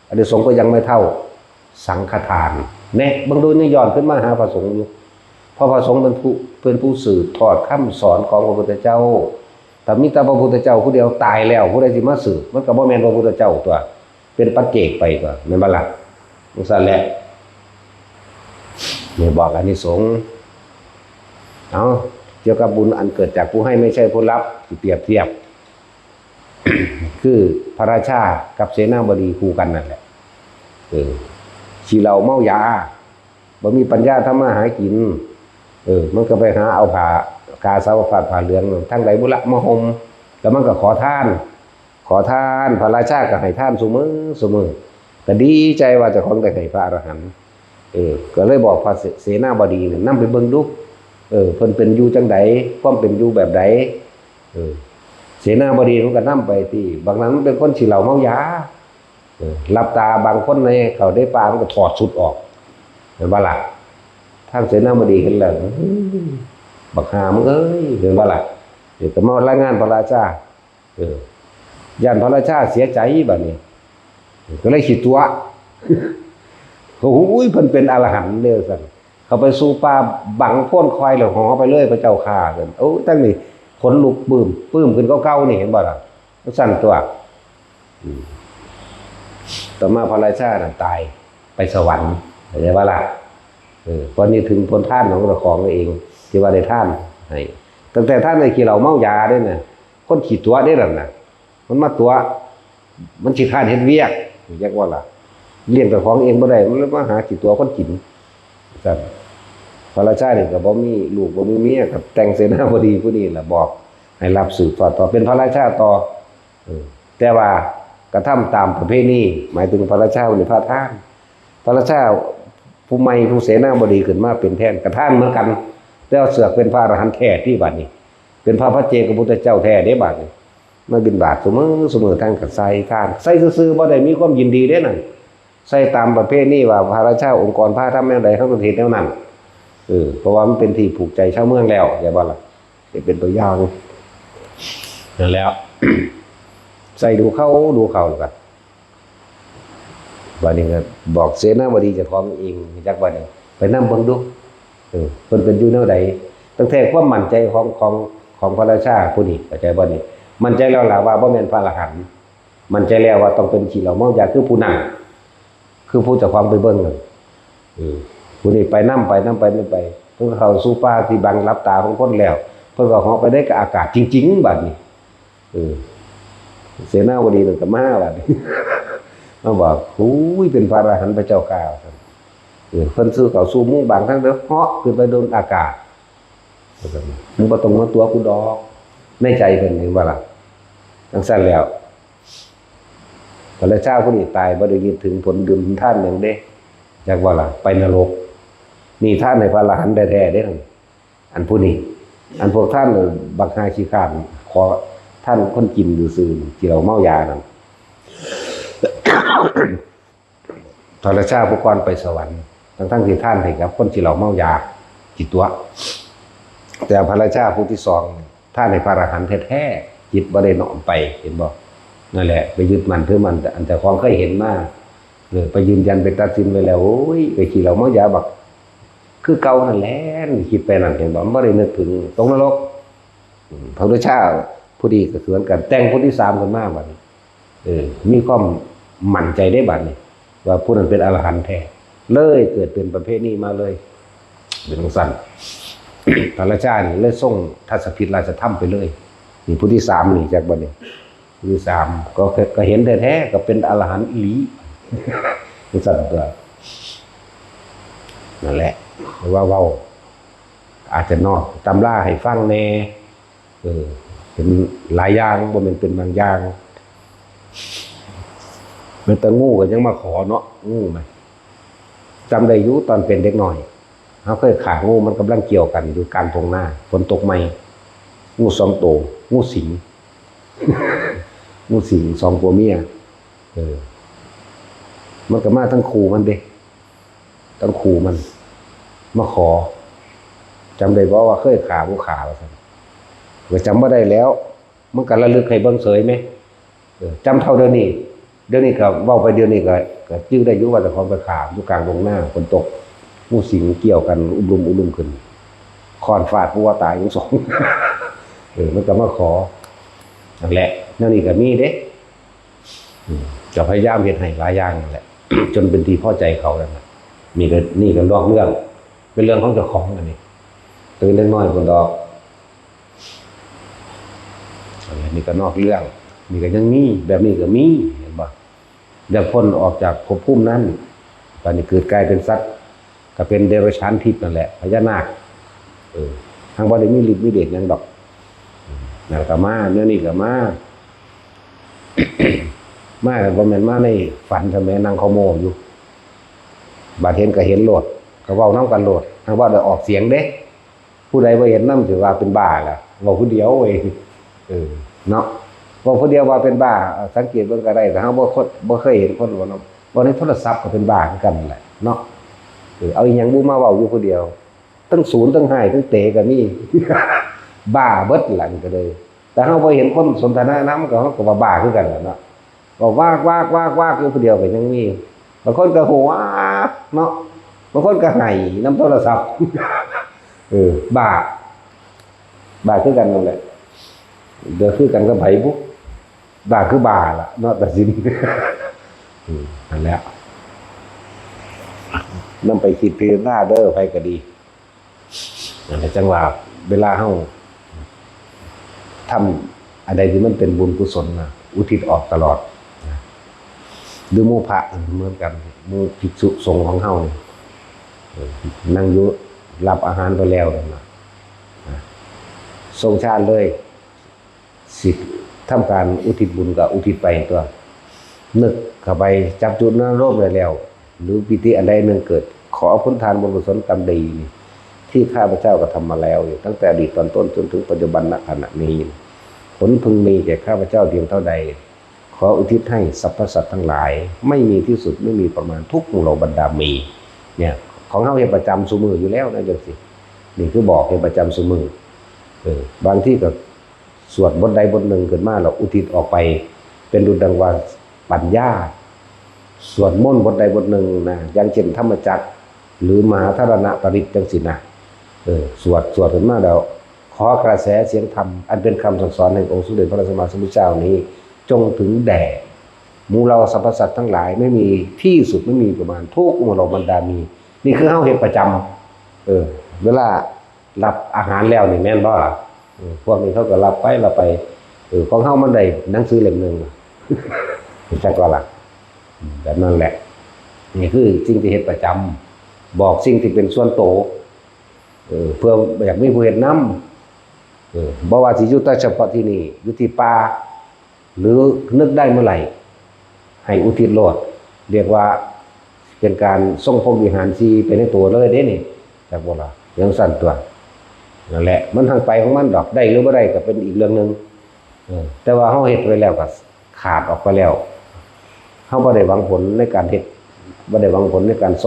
อานิสงส์ก็ยังไม่เท่าสังฆทานแน่บางดูนี่ย้อนขึ้นมาหาพระสงฆ์อยู่เพราะพระสงฆ์เป็นผู้สืบทอดคำสอนของพระพุทธเจ้าแต่มีแต่พระพุทธเจ้าผู้เดียวตายแล้วผู้ใดสิมาสืบมันก็บ่แม่นพระพุทธเจ้าตัวเป็นปัจเจกไปตัวแม่นบ่ล่ะจังซั่นแหละนี่บอกอานิสงส์เกี่ยวกับบุญอันเกิดจากผู้ให้ไม่ใช่ผู้รับสิเปรียบเทียบ คือพระราชากับเสนาบดีคู่กันนั่นแหละขี้เหล้าเมายาบ่มีปัญญาทำมาหากินมันก็ไปหาเอาผ้ากาสาวพัดผ้าเหลืองทั้งใดบุละมาห่มแล้วมันก็ขอทานพระราชาก็ให้ทานเสมอก็ดีใจว่าเจ้าของได้ให้พระอรหันต์ก็เลยบอกพระเสนาบดีนำไปเบิ่งดูเพิ่นเป็นอยู่จังไดความเป็นอยู่แบบใดเสนาบดีมันก็นำไปที่บางนั้นมันเป็นคนขี้เหล้าเมายาหลับตาบางคนในเขาได้ปลามันก็ถอดสุดออกเห็นบ่ล่ะทางเสนาบดีเห็นแล้วบักหามึงเอ้ยเห็นบ่ล่ะเดี๋ยวก็มารายงานพระราชาย่านพระราชาเสียใจบัดนี้ก็เลยขี้ตัวโอ้ยเพิ่นเป็นอรหันต์เด้อซั่นเขาไปสู่ป่าบังโพ่นคอยแล้วหอไปเลยพระเจ้าข่าซั่นโอ้ตั้งนี่ขนลุกปลื้มขึ้นเก่าๆนี่เห็นบ่ล่ะซั่นตัวต่อมาพระราชาน่ะตายไปสวรรค์เข้าใจบ่ล่ะตอนนี้ถึงผลทานของเจ้าของเองที่ว่าได้ทานให้ตั้งแต่ท่านได้ขี้เหล้าเมายาเด้น่ะคนขี้ตัวได้นั่นน่ะมันมาตัวมันสิคร้านเฮ็ดเวียกจักว่าล่ะเลี้ยงเจ้าของเองบ่ได้มันเลยมาหาขี้ตัวคนกินซั่นพระราชานี่ก็บ่มีลูกบ่มีเมียก็แต่งเสนาบดีผู้นี้ล่ะบอกให้รับสืบทอดต่อเป็นพระราชาต่อแต่ว่ากระทำตามประเพณีหมายถึงพระราชาในพระทานพระราชาผู้ใหม่ผู้เสนาบดีขึ้นมาเป็นแทนกระท่านเหมือนกันแล้วเสือกเป็นพระอรหันต์แท้ที่บัดนี้เป็นพระปัจเจกพุทธเจ้าแท้เด้บัดนี้มาบิณฑบาตเสมอทั้งกับใส่ทานใส่ซื่อๆบ่ได้มีความยินดีเด้นั่น ใส่ตามประเภทนี้ว่าพระราชาองค์กรพระทำแนวใดเขาก็เฮ็ดแนวนั้นเพราะว่ามันเป็นที่ผูกใจชาวเมืองแล้วอย่าบ่ล่ะเป็นตัวอย่างนั่นแล้ว ใส่ดูเขาแล้วกันบัดนี้ก็บอกเสนาบดีเจ้าของเองจักบัดนี้ไปนำเบิ่งดูเพิ่นเป็นอยู่แนวใดตั้งแต่ความมั่นใจของพระราชาผู้นี้เข้าใจบ่นี่มั่นใจแล้วล่ะว่าบ่แม่นพระอรหันต์มั่นใจแล้วว่าต้องเป็นขี้เหล้าเมายาคือผู้นั้นคือผู้เจ้าของไปเบิ่งนั่นผู้นี้ไปนำไปเพิ่นเข้าสู่ป่าที่บังรับตาของคนแล้วเพิ่นก็เหาะไปได้กับอากาศจริงๆบัดนี้เสนาบดีนั่นก็มาบัดนี้มาบอกหูยเป็นพระอรหันต์พระเจ้าข้าซั่นเพิ่นซื้อเข้าสู่หมู่บางทั้งเด้อเหาะขึ้นไปโดนอากาศมึงบ่ต้องมาตัวกูดอกในใจเพิ่นเห็นบ่ล่ะจังซั่นแล้วพระราชาผู้นี้ตายบ่ได้คิดถึงผลบุญท่านหยังเด้จักว่าล่ะไปนรกนี่ท่านในพระอรหันต์แท้ๆเด้อันผู้นี้อันพวกท่านบักหาขี้ข้านขอท่านคนกินซื่อๆที่เราเมายานั่น พระราชาผู้ก่อนไปสวรรค์ทั้งที่ท่านให้กับคนที่เราเมายาจิตตัวแต่พระราชาผู้ที่สองท่านในพระอรหันต์แท้ๆจิตบ่ได้น้อมไปเห็นบ่นั่นแหละไปยึดมันถือมันแต่ของเคยเห็นมาไปยืนยันไปตัดสินไว้แล้วโอ้ยไปขี่เราเมายาบักคือเก่านั่นแหละคิดไปนั่นเห็นบ่บ่ได้นึกถึงตรงนรกพระราชาผู้ดีก็สวนกันแต่งผู้ที่สามคนมาบัดนี้มีความมั่นใจได้บัดนี้ว่าผู้นั้นเป็นอรหันต์แท้เลยเกิดเป็นประเภทนี้มาเลยเป็นสั่น พระราชานี่เลยส่งทัศพิษราชธรรมไปเลยนี่ผู้ที่สามนี่จากบัดนี้ผู้ที่สามก็เห็นแท้ๆก็เป็นอรหันต์อีหลีเป็นสั่นตัวนั่นแหละว่าเว้าอาจจะนอกตำราให้ฟังแน่เป็นหลายอย่างบ่แม่นเป็นบางอย่างมันแต่งูก็ยังมาขอเนาะงูมั้ยจำได้อยู่ตอนเป็นเด็กน้อยเฮาเคยขางูมันกำลังเกี่ยวกันอยู่กลางทุ่งนาฝนตกใหม่งู2ตัวงูสิง งูสิง2ตัวเมียมันก็มาทั้งคู่มันเด้ทั้งคู่มันมาขอจำได้บ่ว่าเคยขาผู้ขาว่าซั่นก็จำบ่ได้แล้วมันก็ระลึกให้เบิ่งเสยมั้ยจำเท่าเดี๋ยวนี้ก็เว้าไปเดี๋ยวนี้ก็จื้อได้อยู่ว่าแต่ของไปขาอยู่กลางทุ่งนาฝนตกงูสิงเกี่ยวกันอุดมขึ้นค้อนฟาดผู้ว่าตายทั้งสอง มันก็มาขอนั่นแหละแนวนี้ก็มีเด้จะพยายามเฮ็ดให้หลายอย่างนั่นแหละ จนเป็นที่พอใจเขาแล้วนะนี่ก็นอกเรื่องเป็นเรื่องของเจ้าของอันนี้ตื่นเล็กน้อยคนดอกอันนี้ก็นอกเรื่องนี่ก็ยังมีแบบนี้ก็มีเห็นบ่อยากพ้นออกจากภพภูมินั้นตอนนี้เกิดกลายเป็นสัตว์ก็เป็นเดรัจฉานทิพย์นั่นแหละพญานาคทางบ่ได้มีฤทธิ์มีเดชหยังดอกนั่นก็มาเนื้อนี่ก็มา มาแต่บ่แม่นมาในฝันซะแม่นั่งขโมยอยู่บาดเห็นก็เห็นโลดก็เว้านำกันโลดทางว่าได้ออกเสียงเด้ผู้ใดบ่เห็นนำถือว่าเป็นบ้าล่ะเว้าผู้เดียวเว้ยเนาะเว้าผู้เดียวว่าเป็นบ้าสังเกตเบิ่งก็ได้แต่เฮาบ่เคยเห็นคนว่าเนาะบ่ในโทรศัพท์ก็เป็นบ้าคือกันนั่นแหละเนาะเอาอีหยังบ่มาเว้าอยู่ผู้เดียวทั้งศูนย์ทั้งหายทั้งเตะก็มี บ้าเบิดหลังก็เลยแต่เฮาบ่เห็นคนสนทนานํก็เฮาก็ว่าบ้าคือกันแหละเนาะก็วากอยู่ผู้เดียวก็ยังมีบางคนก็หัวเนาะบางคนก็ไห้นํโทรศัพท์ บ้าคือกันนั่นแหละเดี๋ยวคือกันกับไผบุบ้าคือบ้าล่ะเนาะตัดสิน นั่นแหละนำไปคิดพิจารณาเด้อไปก็ดีนั่นแหละจังว่าเวลาเฮาทำอะไรที่มันเป็นบุญกุศลนะอุทิศออกตลอดดูหมู่พระเหมือนกันหมู่ภิกษุสงฆ์ของเฮานี่นั่งอยู่รับอาหารไปแล้วนั่นน่ะทรงชาติเลยสิทำการอุทิศบุญกับอุทิศไปตัวนึกเข้าไปจับจุดนั้นโลภได้แล้วหรือปิติอันใดนึงเกิดขอผลทานบุญกุศลกรรมดีนี่ที่ข้าพเจ้าก็ทำมาแล้วอยู่ตั้งแต่อดีตตอนต้นจนถึงปัจจุบันณขณะนี้ผลพึงมีแก่ข้าพเจ้าเพียงเท่าใดข ขออุทิศให้สรรพสัตว์ทั้งหลายไม่มีที่สุดไม่มีประมาณทุกหมู่เหล่าบรรดามีเนี่ยของเฮาเฮ็ดประจำซุมื้ออยู่แล้วนะจังซี่นี่คือบอกเฮ็ดประจำซุมื้อบางที่ก็สวดบทใดบทหนึ่งขึ้นมาแล้วอุทิศออกไปเป็นดุจดังว่าปัญญาสวดมนต์บทใดบทหนึ่งนะอย่างเช่นธรรมจักรหรือมหาธารณปริตจังซี่นะสวดขึ้นมาแล้วขอกระแสเสียงธรรมอันเป็นคำสั่งสอนแห่งองค์สมเด็จพระสัมมาสัมพุทธเจ้านี้จงถึงแด่หมู่เราสรรพสัตว์ทั้งหลายไม่มีที่สุดไม่มีประมาณทุกหมู่เราบรรดามีนี่คือเฮาเฮ็ดประจำเวลารับอาหารแล้วนี่แม่นบ่ล่ะพวกนี้เขาก็รับไปของเฮามันได้หนังสือเล่มนึงจักว่าล่ะแบบนั้นแหละนี่คือสิ่งที่เฮ็ดประจำบอกสิ่งที่เป็นส่วนโตเพื่ออยากมีผู้เฮ็ดนำบ่ว่าสิอยู่แต่เฉพาะที่นี่อยู่ที่ป่าหรือนึกได้เมื่อไหร่ให้อุทิศโลดเรียกว่าเป็นการทรงพรหมวิหาร4ไปในตัวเลยเด้นี่จักบ่ล่ะอย่างสั่นตัวนั่นแหละมันทางไปของมันดอกได้หรือบ่ได้ก็เป็นอีกเรื่องนึงแต่ว่าเฮาเฮ็ดไว้แล้วก็ขาดออกไปแล้วเฮาบ่ได้หวังผลในการเฮ็ดบ่ได้หวังผลในการท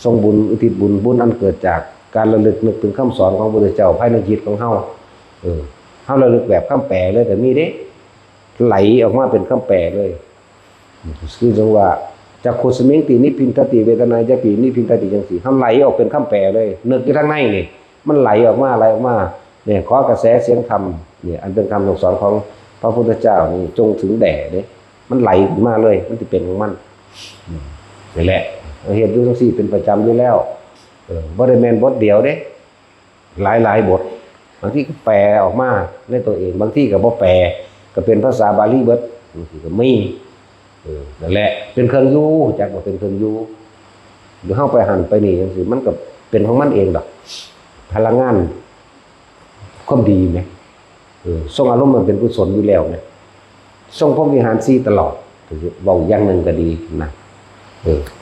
รงบุญอุทิศบุญอันเกิดจากการระลึกนึกถึงคำสอนของพระพุทธเจ้าภายในจิตของเฮาเฮาระลึกแบบคำแปลเลยแต่มีเด้ไหลออกมาเป็นคำแปลเลยคือจังว่าจากโคสมิงตินิพินทติเวทนายะปีนิพินทติจังซี่เฮาไหลออกเป็นคำแปลเลยนึกอยู่ทางในนี่มันไหลออกมาเนี่ยขอกระแสเสียงธรรมเนี่ยอันเป็นคำสั่งสอนของพระพุทธเจ้านี่จงถึงแด่เด้มันไหลขึ้นมาเลยมันสิเป็นของมันนี่แหละเฮ็ดอยู่จังซี่เป็นประจำอยู่แล้วบ่ได้แม่นบทเดียวเด้หลายบทบางทีก็แปลออกมาในตัวเองบางทีก็บ่แปลก็เป็นภาษาบาลีเบิดบางทีก็มีนั่นแหละเป็นเครื่องอยู่จักว่าเป็นเครื่องอยู่หรือเฮาไปหันไปนี่จังซี่มันก็เป็นของมันเองดอกพลังงานความดีไหมทรงอารมณ์มันเป็นกุศลอยู่แล้วเนี่ยทรงพรหมวิหาร4ตลอดเว้าอย่างนึงก็ดีนะ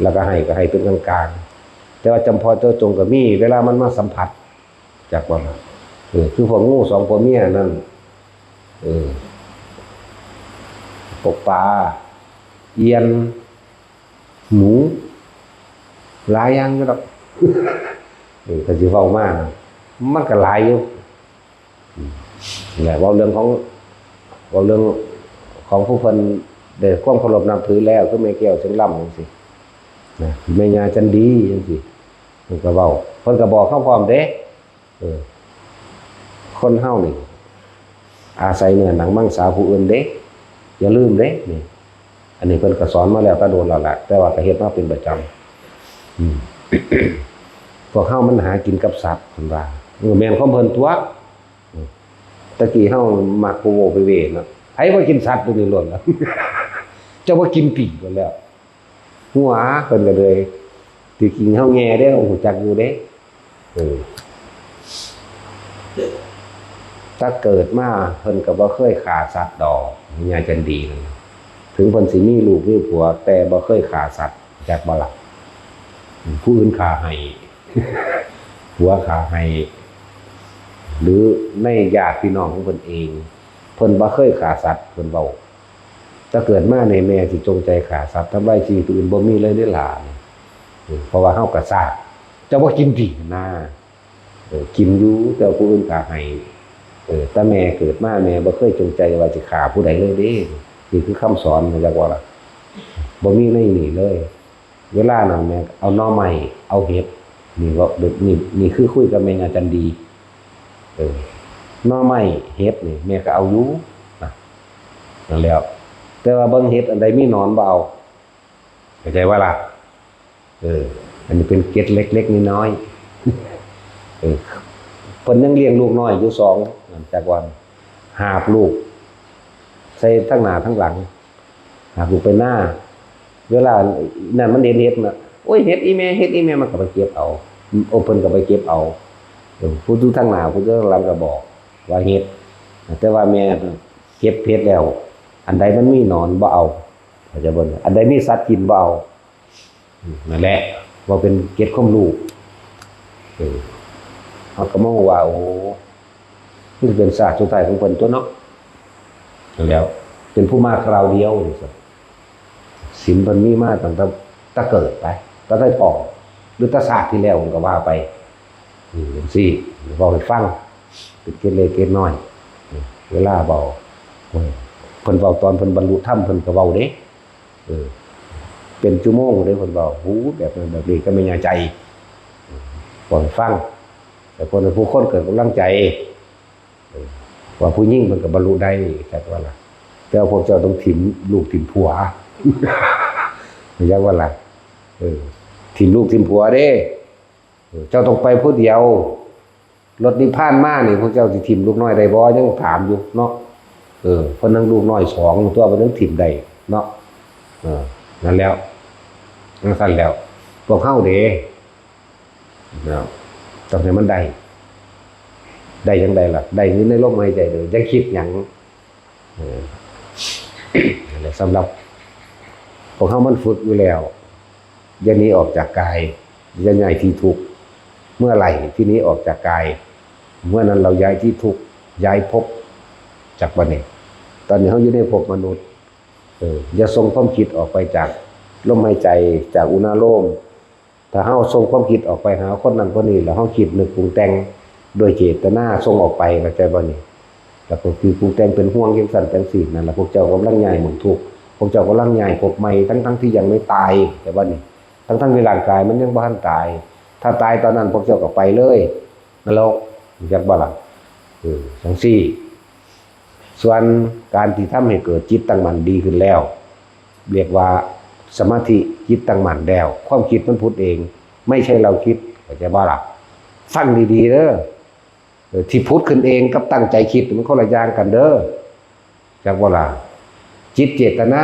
แล้วก็ให้เป็นกลางๆแต่ว่าจำพอเจ้าจงก็มีเวลามันมาสัมผัสจากว่าคือพวกงู2ผัวเมียนั่นตกปลาเอียนหมูหลายอย่างอยู่ดอกก็สิเว้ามามันก็หลายอยู่แหละเว้าเรื่องของผู้เพิ่นได้ความเคารพนับถือแล้วคือแม่แก้วเสียงล่ำจังซี่นะแม่ย่าจันดีจังซี่เพิ่นก็เว้าเพิ่นก็บอกเข้าพร้อมเด้คนเฮานี่อาศัยเนื้อหนังมังสาผู้อื่นเด้อย่าลืมเด้นี่อันนี้เพิ่นก็สอนมาแล้วก็โดนแล้วล่ะแต่ว่าก็เฮ็ดมาเป็นประจำพวกเฮามันหากินกับสัตว์เพิ่นว่าแม่นของเพิ่นตัวตะกี้เฮามักโวไปเวเนาะไผบ่กินสัตว์ตัวนี้ล้วนแล้วเจ้าบ่กินปีกกันแล้วหัวเพิ่นก็เลยที่กินเฮาแง่เด้ฮู้จักอยู่เด้ถ้าเกิดมาเพิ่นก็บ่เคยฆ่าสัตว์ดอกญาจันดีเลยถึงเพิ่นสิมีลูกมีผัวแต่บ่เคยฆ่าสัตว์จักบ่ล่ะผู้อื่นฆ่าให้ ผัวฆ่าให้หรือในญาติพี่น้องของเพิ่นเองเพิ่นบ่เคยฆ่าสัตว์เพิ่นเว้าถ้าเกิดมาในแม่สิจงใจฆ่าสัตว์ทำลายชีวิตผู้อื่นบ่มีเลยเด้อล่ะเพราะว่าเฮาก็ทราบเจ้าบ่กินตินะกินอยู่แต่ผู้อื่นฆ่าให้แต่แม่เกิดมาแม่บ่เคยจงใจว่าสิฆ่าผู้ใดเลยเด้นี่คือคำสอนมาจากว่าล่ะบ่มีในนี่เลยเวลานั้นแม่เอาหน่อไม้เอาเห็ดนี่ก็นี่คือคุยกับแม่อาจารย์ดีหน่อไม้เห็ดนี่แม่ก็เอาอยู่นะนั่นแล้วแต่ว่าเบิ่งเห็ดอันใดมีหนอนบ่เอาเข้าใจว่าล่ะอันนี้เป็นเกล็ดเล็กๆน้อยๆเพิ่นยังเลี้ยงลูกน้อยอยู่2จากวันหาบลูกใส่ทั้งหน้าทั้งหลังหาบลูกไปหน้าเวลานั่นมันเห็ดน่ะโอ้ยเห็ดอีแม่มันก็ไปเก็บเอาเพิ่นก็ไปเก็บเอาผู้ดูทั้งหน้าผู้ดูทั้งหลังก็บอกว่าเห็ดแต่ว่าแม่เก็บเห็ดแล้วอันใดมันมีหนอนบ่เอาเข้าใจบ่อันใดมีสัตว์กินบ่เอานั่นแหละว่าเป็นเกล็ดความรู้เขาก็มองว่าโอ้นี่เป็นศาสตร์สุดท้ายของเพิ่นตัวเนาะแล้ว เป็นผู้มาคราวเดียวนี่สิศีลเพิ่นมีมาตั้งแต่ตะเกิดไปตะได้พอหรือตะศาสตร์ที่แล้วผมก็ว่าไปจังซี่เว้าให้ฟังเป็นเกณฑ์เล็กเกณฑ์น้อยเวลาเว้าเพิ่นเว้าตอนเพิ่นบรรลุธรรมเพิ่นก็เว้าเด้เป็นชั่วโมงเด้เพิ่นเว้าหูแบบนั้นแบบนี้ก็ไม่น่าใจเว้าให้ฟังแต่คนผู้คนเกิดกำลังใจว่าผู้หญิงมันก็บรรลุได้แต่ว่าล่ะแต่พวกเจ้าต้องถิ่มลูกถิ่มผัวไม่ใช่ว่าล่ะถิ่มลูกถิ่มผัวเด้เจ้าต้องไปผู้เดียวรถนิพพานมานี่พวกเจ้าสิถิ่มลูกน้อยได้บ่ยังถามอยู่เนาะเพราะนั่งลูกน้อย2ตัวมันต้องถิ่มได้เนาะนั่นแล้วนั่นสั่นแล้วพวกเฮาเด้เนาะต้องให้มันได้จังไดล่ะได้อยู่ในลมหายใจเด้ออย่าคิดหยังนั่นแหละสำหรับพวกเฮามันฝึกอยู่แล้วอย่าหนีออกจากกายอย่าย้ายที่ทุกข์เมื่อไหร่ที่นี้ออกจากกายเมื่อนั้นเราย้ายที่ทุกข์ย้ายภพจากบัดนี้ตอนนี้เฮาอยู่ในภพมนุษย์อย่าส่งความคิดออกไปจากลมหายใจจากอุณาโลมถ้าเฮาส่งความคิดออกไปหาคนนั้นคนนี้แล้วเฮาคิดนึกปรุงแต่งโดยเจตนาส่งออกไปเข้าใจบ่นี่แล้วก็คือปรุงแต่งเป็นห่วงจังซั่นจังซี่นั่นล่ะพวกเจ้ากำลังย้ายหมุนทุกข์พวกเจ้ากำลังย้ายภพใหม่ทั้งที่ยังไม่ตายแต่ว่านี่ทั้งที่ร่างกายมันยังบ่ทันตายถ้าตายตอนนั้นพวกเจ้าก็ไปเลยนรกจักบ่ล่ะจังซี่ส่วนการที่ทำให้เกิดจิตตั้งมั่นดีขึ้นแล้วเรียกว่าสมาธิจิตตั้งมั่นแล้วความคิดมันพูดเองไม่ใช่เราคิดเข้าใจบ่ล่ะฟังดีๆเด้อที่พูดขึ้นเองกับตั้งใจคิดมันคนละอย่างกันเด้อจักบ่ล่ะจิตเจตนา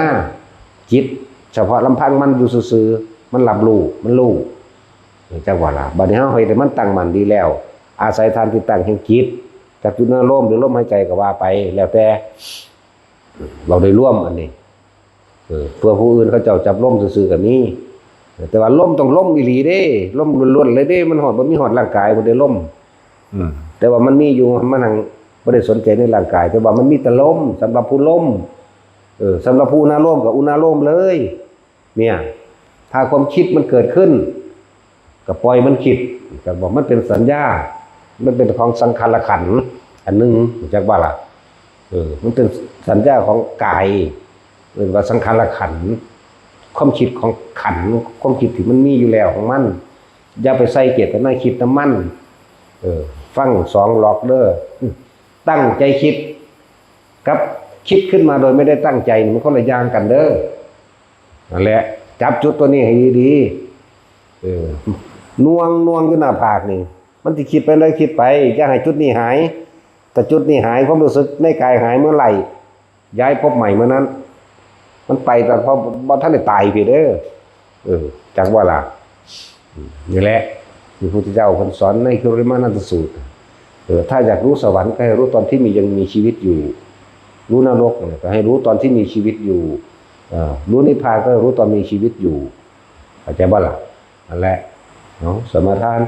จิตเฉพาะลำพังมันอยู่ซื่อๆมันรับรู้มันรู้จักบ่ล่ะบัดนี้เฮาเฮ็ดให้มันตั้งมั่นดีแล้วอาศัยทานที่ตั้งแห่งจิตจากจุดนั้นลมหรือลมหายใจก็ว่าไปแล้วแต่เราได้ร่วมอันนี้เพื่อผู้อื่นเขาเจ้าจับลมซื่อๆก็มีแต่ว่าลมต้องลมอีหลีเด้ลมล้วนๆเลยเด้มันฮอดบ่มีฮอดร่างกายบ่ได้ลมแต่ว่ามันมีอยู่มันหังบ่ได้สนใจในร่างกายแต่ว่ามันมีแต่ลมสำหรับผู้ลมสำหรับผู้อุณาโลมกับอุณาโลมเลยเนี่ยถ้าความคิดมันเกิดขึ้นก็ปล่อยมันคิดก็บอกมันเป็นสัญญามันเป็นของสังขารขันธ์อันนึงจักว่าล่ะมันเป็นสัญญาของกายเรียกว่าสังขารขันธ์ความคิดของขันธ์ความคิดที่มันมีอยู่แล้วของมันอย่าไปใส่เจตนาคิดน้ำมันฟัง2ล็อกเด้อตั้งใจคิดกับคิดขึ้นมาโดยไม่ได้ตั้งใจมันคนละอย่างกันเด้อนั่นแหละจับจุดตัวนี้ให้ดีๆน่วงอยู่หน้าผากนี่มันสิคิดไปเลยคิดไปอย่าให้จุดนี้หายแต่จุดนี้หายความรู้สึกในกายหายเมื่อไหร่ย้ายพบใหม่เมื่อนั้นมันไปแต่พอบ่ทันได้ตายพี่เด้อจักว่าล่ะนี่แหละที่พระพุทธเจ้าเพิ่นสอนในคุริมานันตสูตรถ้าอยากรู้สวรรค์ก็ให้รู้ตอนที่ยังมีชีวิตอยู่รู้นรกก็ให้รู้ตอนที่มีชีวิตอยู่รู้นิพพานก็รู้ตอนมีชีวิตอยู่เข้าใจบ่ล่ะนั่นแหละเนาะสมาทาน